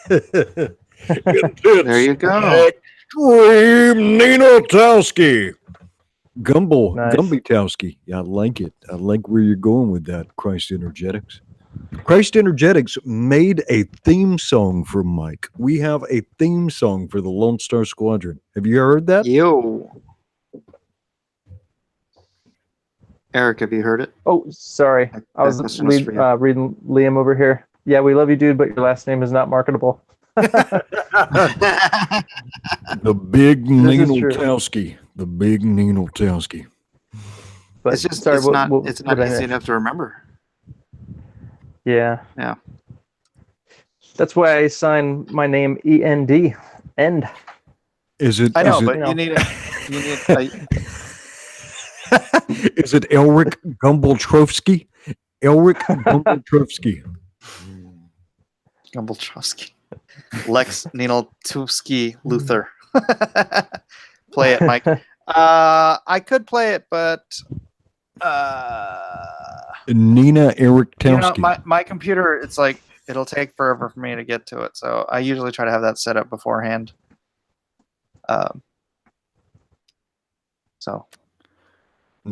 Intense. There you go. Extreme Ninaltowski. Nice. Gumbitowski. Yeah, I like it. I like where you're going with that, Christ Energetics. Christ Energetics made a theme song for Mike. We have a theme song for the Lone Star Squadron. Have you heard that? Yo. Eric, have you heard it? Oh, sorry. I was That's just for you. reading Liam over here. Yeah, we love you, dude, but your last name is not marketable. The big This is true. Ninaltowski. The big Ninaltowski. But It's just sorry, it's not what easy did I miss? enough to remember. Yeah. Yeah. That's why I sign my name END. End. Is it? I know, is it, but No. you need is it Elric Gumbeltrovsky? Elric Gumbeltrovsky. Gumbeltowski. Lex Ninaltowski Luther. Play it, Mike. I could play it, but Nina Eric Towski. my computer, it's like it'll take forever for me to get to it. So I usually try to have that set up beforehand.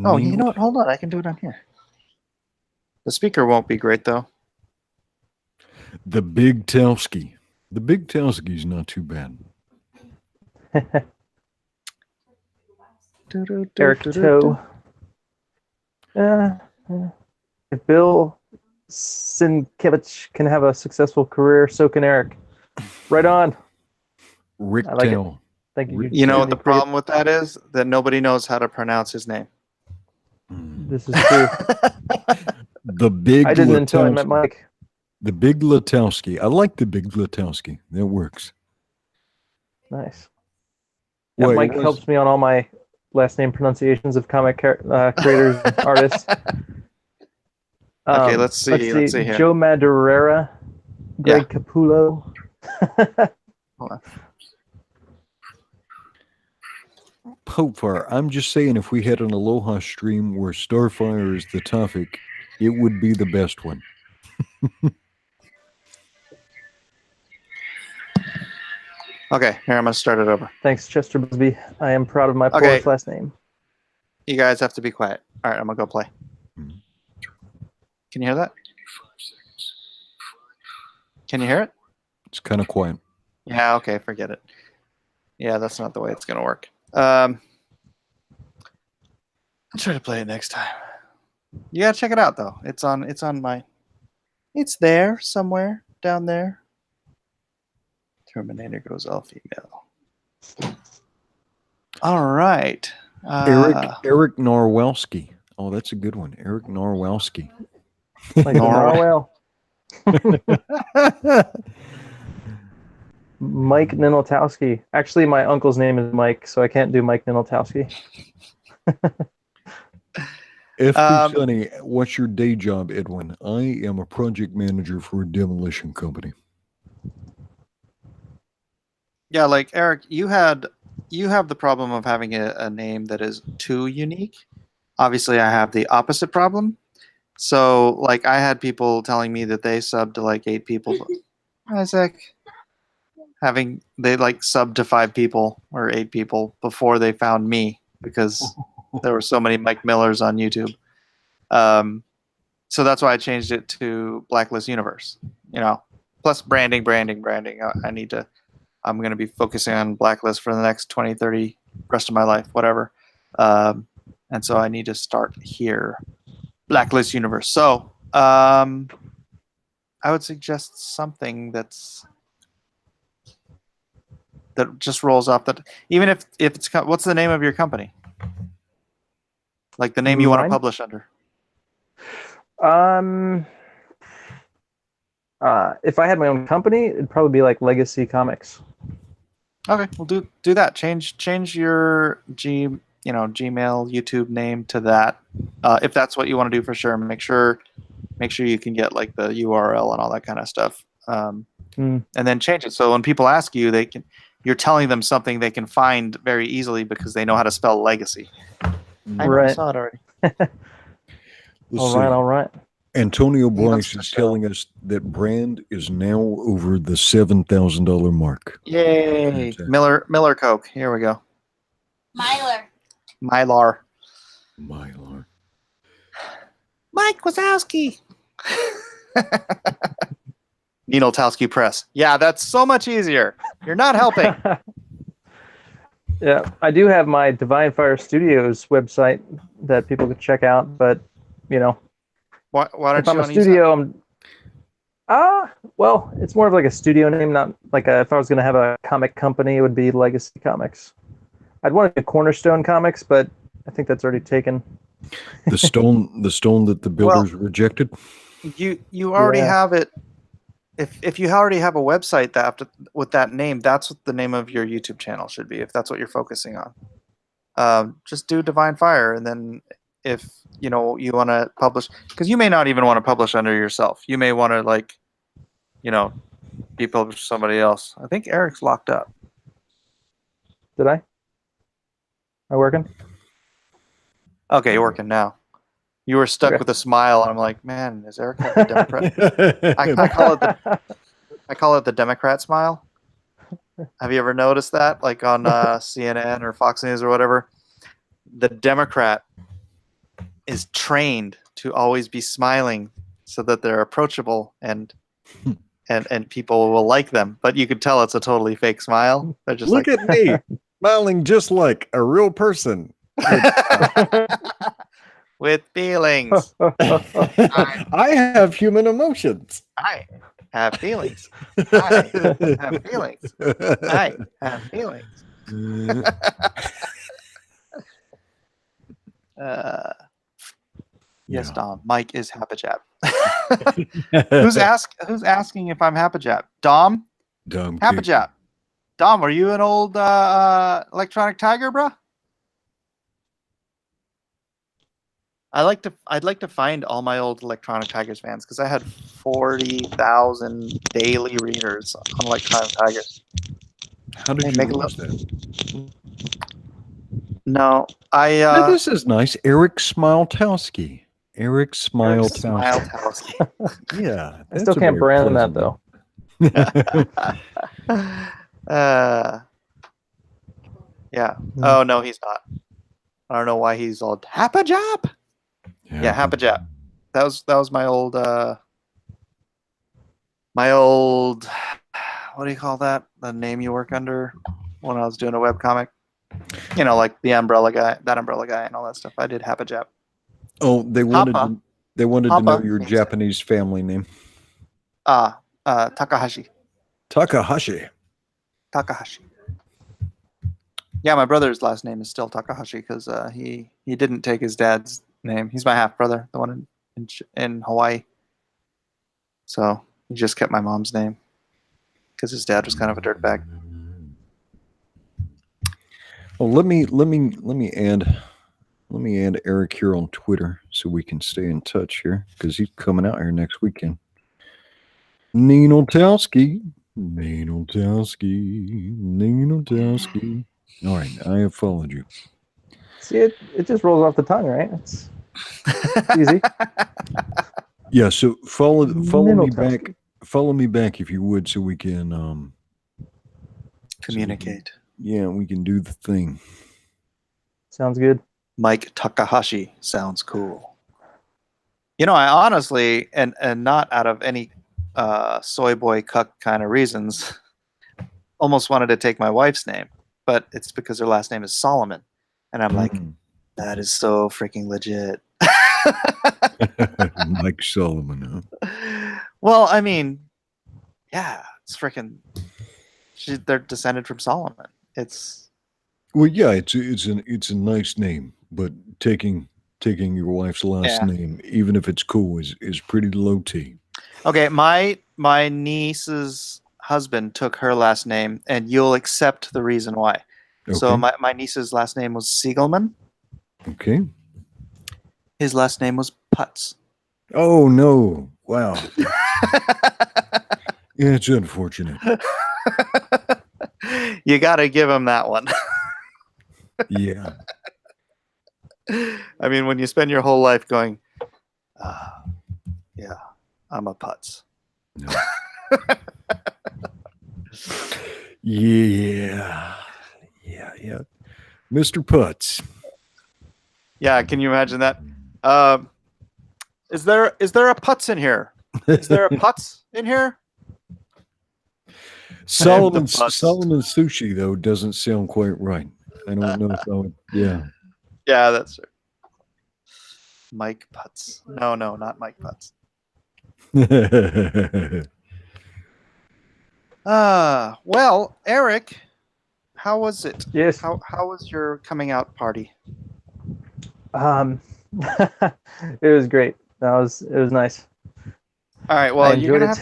Oh, you know what? Hold on, I can do it on here. The speaker won't be great though. The Big Towski. The Big Towski's not too bad. Eric Toe. If Bill Sienkiewicz can have a successful career, so can Eric. Right on. Rick I like it. Tell. Thank you. You know what the problem with that is? That nobody knows how to pronounce his name. This is true. The Big I didn't until I Latowski. met Mike. The Big Latowski. I like the Big Latowski. That works. Nice. Yeah, Well, it Mike was- helps me on all my last name pronunciations of comic creators and artists. Okay, let's see here. Joe Madureira, Greg Capullo. Hold on. Popefire, I'm just saying if we had an Aloha stream where Starfire is the topic, it would be the best one. Okay, here I'm gonna start it over. Thanks, Chester Busby. I am proud of my Okay. Polish last name. You guys have to be quiet. All right, I'm gonna go play. Mhm. Can you hear that? Can you hear it? It's kind of quiet. Yeah. Okay, forget it. Yeah, that's not the way it's gonna work. I'll try to play it next time. You gotta check it out though. It's on my. It's there somewhere down there. Terminator goes all female. All right. Eric Norwelski. Oh, that's a good one. Eric Norwelski. Like Norway. Norwell. Mike NINALTOWSKI. Actually, my uncle's name is Mike, so I can't do Mike NINALTOWSKI. FP Sunny, what's your day job, Edwin? I am a project manager for a demolition company. Yeah, like Eric, you have the problem of having a name that is too unique. Obviously, I have the opposite problem. So, like, I had people telling me that they subbed to like 8 people. Isaac, they like subbed to 5 people or 8 people before they found me because there were so many Mike Millers on YouTube. So that's why I changed it to Blacklist Universe. You know, plus branding. I'm going to be focusing on Blacklist for the next 20, 30, rest of my life, whatever. And so I need to start here. Blacklist Universe. So I would suggest something that just rolls off that. Even if it's what's the name of your company? Like the name you want to Mine? publish under. If I had my own company, it'd probably be like Legacy Comics. Okay, we'll do that. Change your Gmail, YouTube name to that. If that's what you want to do for sure. Make sure you can get like the URL and all that kind of stuff. And then change it so when people ask you, you're telling them something they can find very easily because they know how to spell legacy. I know, I saw it already. All right. Antonio Bryce is telling us that brand is now over the $7,000 mark. Yay! Miller Coke. Here we go. Mylar. Mike Wazowski. NINALTOWSKI Press. Yeah, that's so much easier. You're not helping. Yeah, I do have my Divine Fire Studios website that people could check out, but why don't if I'm a studio, well, it's more of like a studio name, not like if I was going to have a comic company, it would be Legacy Comics. I'd want to do Cornerstone Comics, but I think that's already taken. The stone that the builders rejected. You already have it. If you already have a website with that name, that's what the name of your YouTube channel should be. If that's what you're focusing on, just do Divine Fire, and then if you want to publish, because you may not even want to publish under yourself. You may want to be published to somebody else. I think Eric's locked up. Did I? Am I working? Okay, you're working now. You were stuck with a smile, and I'm like, man, is Eric the Democrat? I call it the Democrat smile. Have you ever noticed that, like on CNN or Fox News or whatever? The Democrat is trained to always be smiling so that they're approachable and people will like them. But you could tell it's a totally fake smile. They're just Look at me, smiling just like a real person. With feelings. I have human emotions. I have feelings. I have feelings. I have feelings. Yes, Dom. Mike is Hapajab. Who's asking if I'm Hapajab? Dom? Hapajab. Dom, are you an old electronic tiger, bro? I'd like to find all my old Electronic Tigers fans because I had 40,000 daily readers on Electronic Tigers. How did you lose that? No, Now, this is nice. Eric Smiletowski. Eric Smiletowski. Yeah, I still can't brand that though. Yeah. Oh no, he's not. I don't know why he's all Hapajab. Yeah, Hapajab. That was my old what do you call that? The name you work under when I was doing a webcomic. Like the umbrella guy, that umbrella guy and all that stuff. I did Hapajab. Oh, they wanted to know your Japanese family name. Takahashi. Takahashi. Yeah, my brother's last name is still Takahashi because he didn't take his dad's name. He's my half brother, the one in Hawaii. So he just kept my mom's name because his dad was kind of a dirtbag. Well, let me add Eric here on Twitter so we can stay in touch here because he's coming out here next weekend. NINALTOWSKI. All right, I have followed you. See, it just rolls off the tongue, right? It's easy. Yeah, so follow me NINALTOWSKI. back. Follow me back if you would, so we can Communicate. yeah, we can do the thing. Sounds good. Mike Takahashi sounds cool. You know, I honestly, and not out of any soy boy cuck kind of reasons, almost wanted to take my wife's name, but it's because her last name is Solomon, and I'm like, that is so freaking legit. Mike Solomon, huh? Well, I mean, yeah, it's freaking. They're descended from Solomon. It's Well, yeah, it's a nice name, but taking your wife's last Yeah. name, even if it's cool, is pretty low T. okay. My niece's husband took her last name, and you'll accept the reason why. So Okay. my niece's last name was Siegelman. Okay. His last name was Putz. Oh no! Wow. Yeah, it's unfortunate. You got to give him that one. Yeah. I mean, when you spend your whole life going, yeah, I'm a Putz. No. Yeah. Yeah. Mr. Putz. Yeah, can you imagine that? Is there a Putz in here? Is there a Putz in here? Solomon Putz. Sushi though doesn't sound quite right. I don't know if I would. Yeah. Yeah, that's right. Mike Putz. No, not Mike Putz. Well, Eric, how was it? Yes. How was your coming out party? It was great. It was nice. All right. I Well, enjoyed it.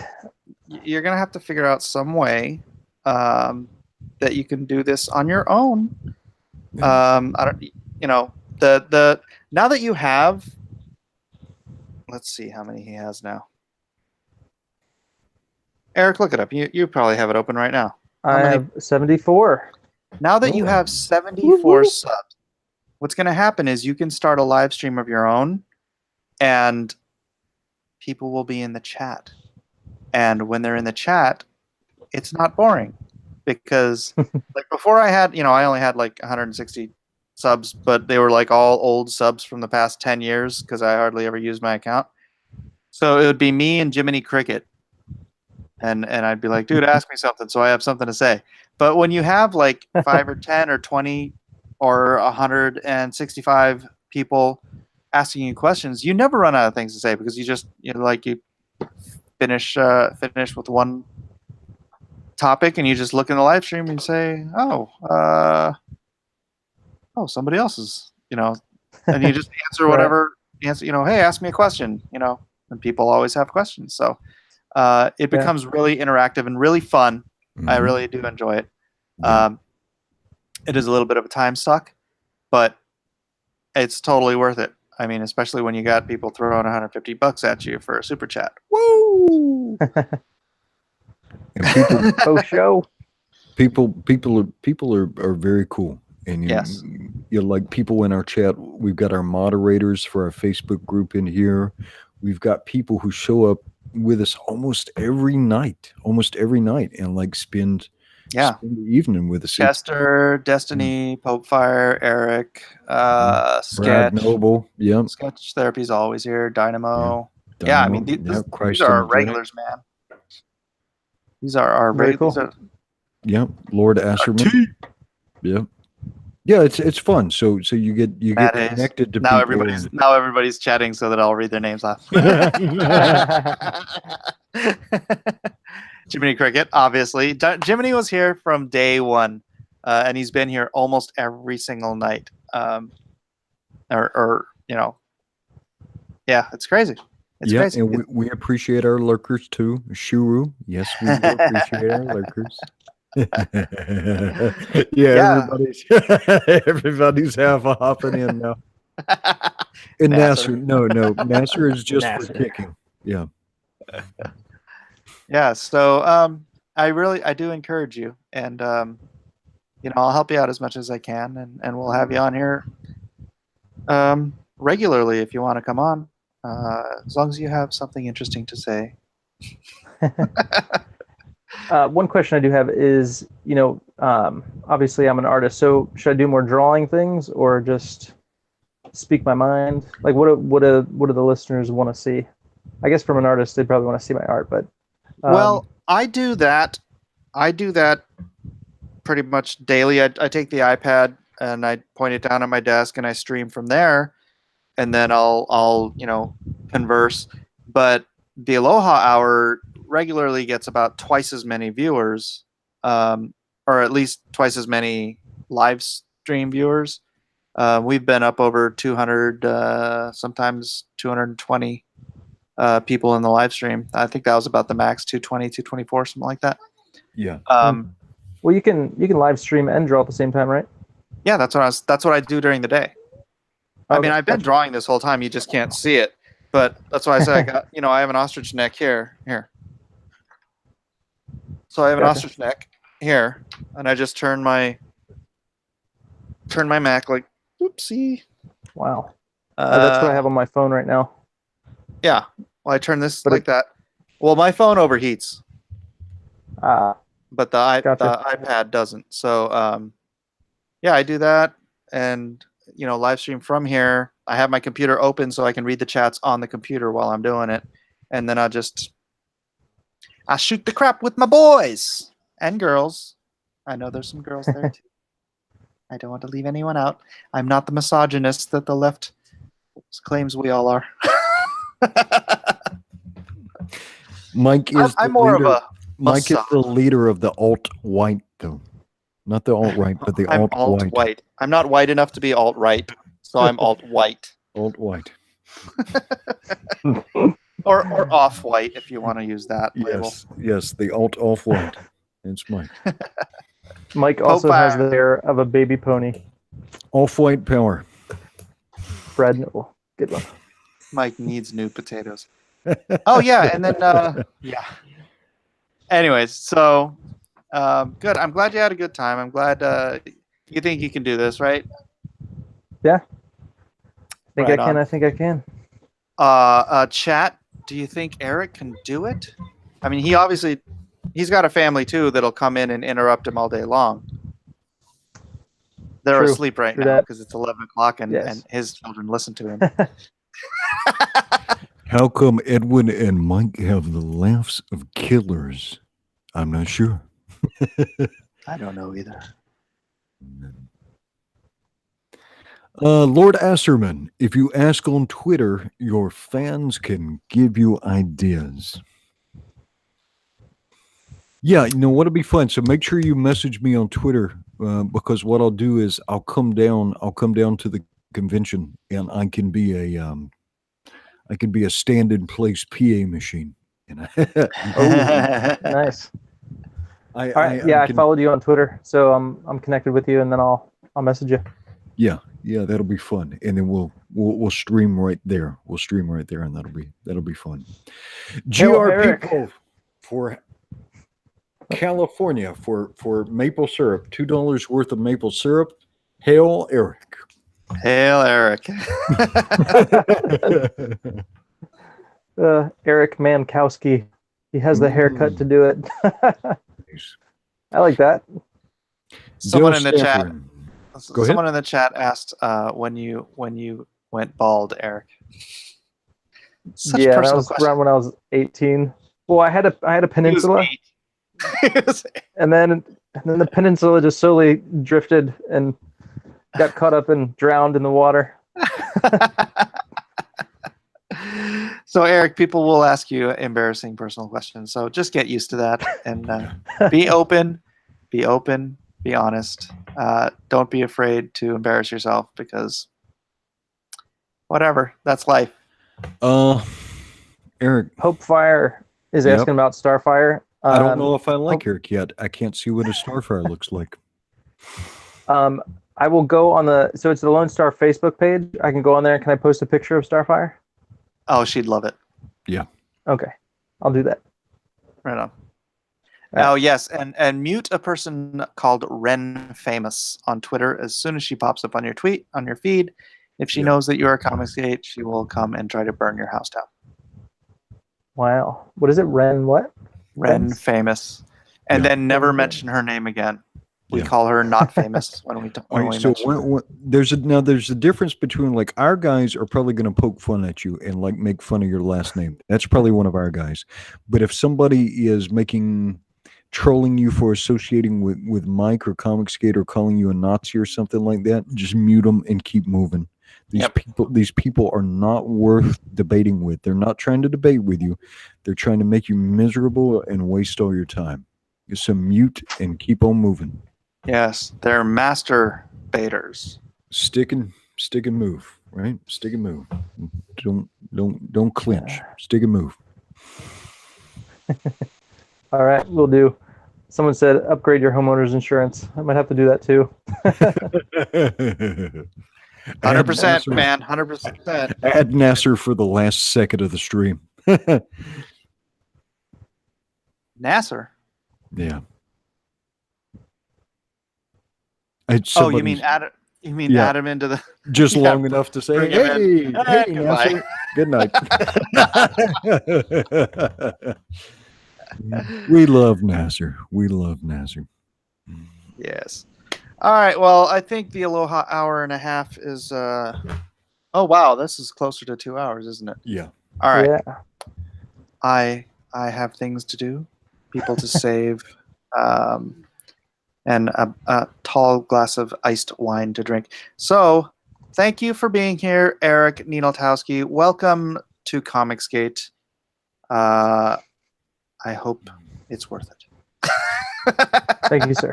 you're gonna have to figure out some way that you can do this on your own. I don't. You know, the now that you have. Let's see how many he has now. Eric, look it up. You probably have it open right now. How I many- have 74. Now that you Oh. have 74 Woo-hoo. subs, what's going to happen is you can start a live stream of your own, and people will be in the chat. And when they're in the chat, it's not boring because like before I had, I only had like 160 subs, but they were like all old subs from the past 10 years because I hardly ever used my account. So it would be me and Jiminy Cricket. And I'd be like, dude, ask me something so I have something to say. But when you have like 5 or 10 or 20 or 165 people asking you questions, you never run out of things to say because you finish with one topic and you just look in the live stream and say, somebody else is, and you just answer whatever answer, hey, ask me a question, and people always have questions. So it becomes really interactive and really fun. I really do enjoy it. It is a little bit of a time suck, but it's totally worth it. I mean, especially when you got people throwing $150 at you for a super chat. Woo! And people, Show. people are very cool. And Yes. you like people in our chat. We've got our moderators for our Facebook group in here. We've got people who show up with us almost every night, and like spend the evening with us. Chester, Destiny, Popefire, Eric, Brad Sketch. Noble, yep. Sketch Therapy's always here. Dynamo. Dynamo, Yeah, I mean, these are our regulars, man. These are our Very regulars. cool. Yep, Lord Asherman. Yep. Yeah, it's fun. So you get connected to now people. Now everybody's chatting so that I'll read their names off. Jiminy Cricket, obviously. Jiminy was here from day one, and he's been here almost every single night. Yeah, it's crazy. It's Yeah, crazy. and we appreciate our lurkers too. Shuru, yes, we do appreciate our lurkers. Yeah. Everybody's half a hopping in now. And Nasser. no, Nasser is just for Nasser. kicking. Yeah. Yeah. So I do encourage you, and I'll help you out as much as I can, and we'll have you on here regularly if you want to come on, as long as you have something interesting to say. One question I do have is, obviously I'm an artist, so should I do more drawing things or just speak my mind? Like, what do the listeners want to see? I guess from an artist, they'd probably want to see my art, but Well, I do that. Pretty much daily. I take the iPad and I point it down at my desk and I stream from there, and then I'll converse. But the Aloha Hour regularly gets about twice as many viewers, or at least twice as many live stream viewers. We've been up over 200, sometimes 220 people in the live stream. I think that was about the max, 220, 224, something like that. Yeah. well, you can live stream and draw at the same time, right? Yeah, that's what I do during the day. I mean, Okay, I've been gotcha. drawing this whole time. You just can't see it, but that's why I said I got. I have an ostrich neck here. So I have an Gotcha. ostrich neck here, and I just turn my Mac like, oopsie. Wow. That's what I have on my phone right now. Yeah. Well, I turn this But like that. Well, my phone overheats, but the Gotcha. iPad doesn't. So yeah, I do that, and live stream from here. I have my computer open so I can read the chats on the computer while I'm doing it, and then I shoot the crap with my boys and girls. I know there's some girls there too. I don't want to leave anyone out. I'm not the misogynist that the left claims we all are. Mike is I'm the more leader. of a Mike is the leader of the alt-white, though. Not the alt-right, but the I'm alt-white. alt-white. I'm not white enough to be alt-right, so I'm alt-white. Alt-white. Or off-white, if you want to use that label. Yes, the alt-off-white. It's Mike. Mike also has Popeye. the hair of a baby pony. Off-white power. Brad Newell. Good one. Mike needs new potatoes. Oh yeah, and then yeah. Anyways, so good. I'm glad you had a good time. I'm glad you think you can do this, right? Yeah. I Right think I can. Chat, do you think Eric can do it? I mean, he's got a family too that'll come in and interrupt him all day long. They're True. asleep right True now that. because it's 11 o'clock and Yes. his children listen to him. How come Edwin and Mike have the laughs of killers? I'm not sure. I don't know either. Lord Asserman, if you ask on Twitter, your fans can give you ideas. Yeah, what'll be fun. So make sure you message me on Twitter because what I'll do is I'll come down to the convention and I can be a stand in place PA machine. Oh, nice. All right. I followed you on Twitter, so I'm connected with you, and then I'll message you. Yeah, that'll be fun, and then we'll stream right there. We'll stream right there, and that'll be fun. GR people for California for maple syrup, $2 worth of maple syrup. Hail Eric! Hail Eric! Eric Mankowski. He has the haircut to do it. I like that. Someone in the chat. Go ahead. Someone in the chat asked when you went bald, Eric. Such yeah, that personal was question. around when I was 18. Well, I had a peninsula, and then the peninsula just slowly drifted and got caught up and drowned in the water. So, Eric, people will ask you embarrassing personal questions. So just get used to that and be open, be honest. Don't be afraid to embarrass yourself because whatever, that's life. Eric, Hopefire is Yep. asking about Starfire. I don't know if I like Hope- Eric yet. I can't see what a Starfire looks like. I will go on so it's the Lone Star Facebook page. I can go on there. Can I post a picture of Starfire? Oh, she'd love it. Okay, I'll do that. Right on. Right. Oh yes, and mute a person called Ren Famous on Twitter as soon as she pops up on your feed. If she Yeah. knows that you are Comicsgate, she will come and try to burn your house down. Wow. What is it? Ren what? Ren Famous, and Yeah. then never Ren mention her name again. We Yeah. call her not famous when we All right, mention her. there's a difference between like our guys are probably going to poke fun at you and like make fun of your last name. That's probably one of our guys. But if somebody is trolling you for associating with Mike or Comicsgate or calling you a Nazi or something like that, just mute them and keep moving. These people are not worth debating with. They're not trying to debate with you. They're trying to make you miserable and waste all your time. So mute and keep on moving. Yes, they're master baiters. Stick and move, right? Stick and move. Don't clinch. Stick and move. All right, we'll do. Someone said upgrade your homeowner's insurance. I might have to do that too. 100%, man. 100%. Add Nasser for the last second of the stream. Nasser. Yeah. Oh, you mean add? You mean Yeah. add him into the? just Yeah, long enough to say, bring him hey, in. hey, Goodbye. Nasser. Good night. We love Nasser. We love Nasser. Yes. All right. Well, I think the Aloha hour and a half is. Oh wow, this is closer to 2 hours, isn't it? Yeah. All right. Yeah. I have things to do, people to save, and a tall glass of iced wine to drink. So, thank you for being here, Eric NINALTOWSKI. Welcome to Comicsgate. I hope it's worth it. Thank you, sir.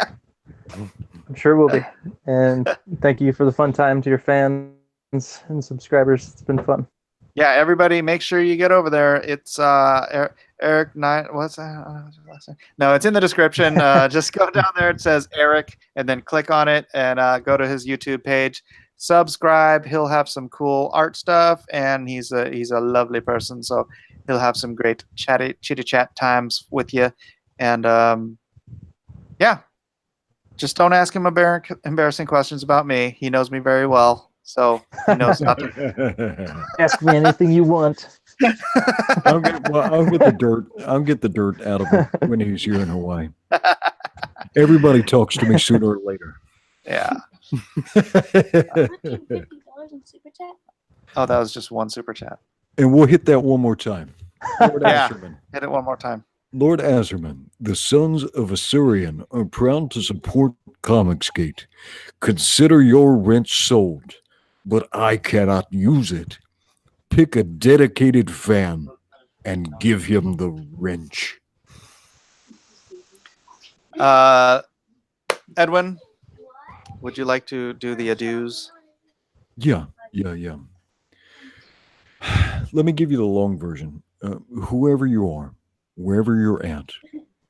I'm sure it will be. And thank you for the fun time to your fans and subscribers. It's been fun. Yeah, everybody, make sure you get over there. It's Eric Nine. What's that? No, it's in the description. Just go down there. It says Eric, and then click on it and go to his YouTube page. Subscribe. He'll have some cool art stuff, and he's a lovely person. So he'll have some great chitty chat times with you. And yeah, just don't ask him embarrassing questions about me. He knows me very well, so he knows not to. Ask me anything you want. I'll get the dirt. I'll get the dirt out of him when he's here in Hawaii. Everybody talks to me sooner or later. Yeah. $150 in super chat. Oh, that was just one super chat. And we'll hit that one more time. Lord Yeah. Asherman. Hit it one more time. Lord Azerman, the sons of Assyrian are proud to support Comicsgate. Consider your wrench sold, but I cannot use it. Pick a dedicated fan and give him the wrench. Edwin, would you like to do the adieus? Yeah. Let me give you the long version. Whoever you are, wherever you're at,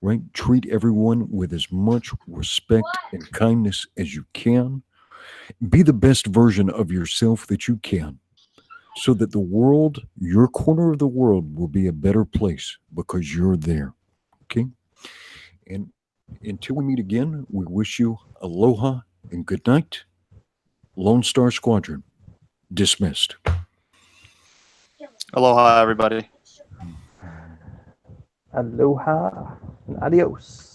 right? Treat everyone with as much respect and kindness as you can. Be the best version of yourself that you can, so that the world, your corner of the world, will be a better place because you're there. Okay? And until we meet again, we wish you aloha and good night. Lone Star Squadron, dismissed. Aloha, everybody. Aloha and adios.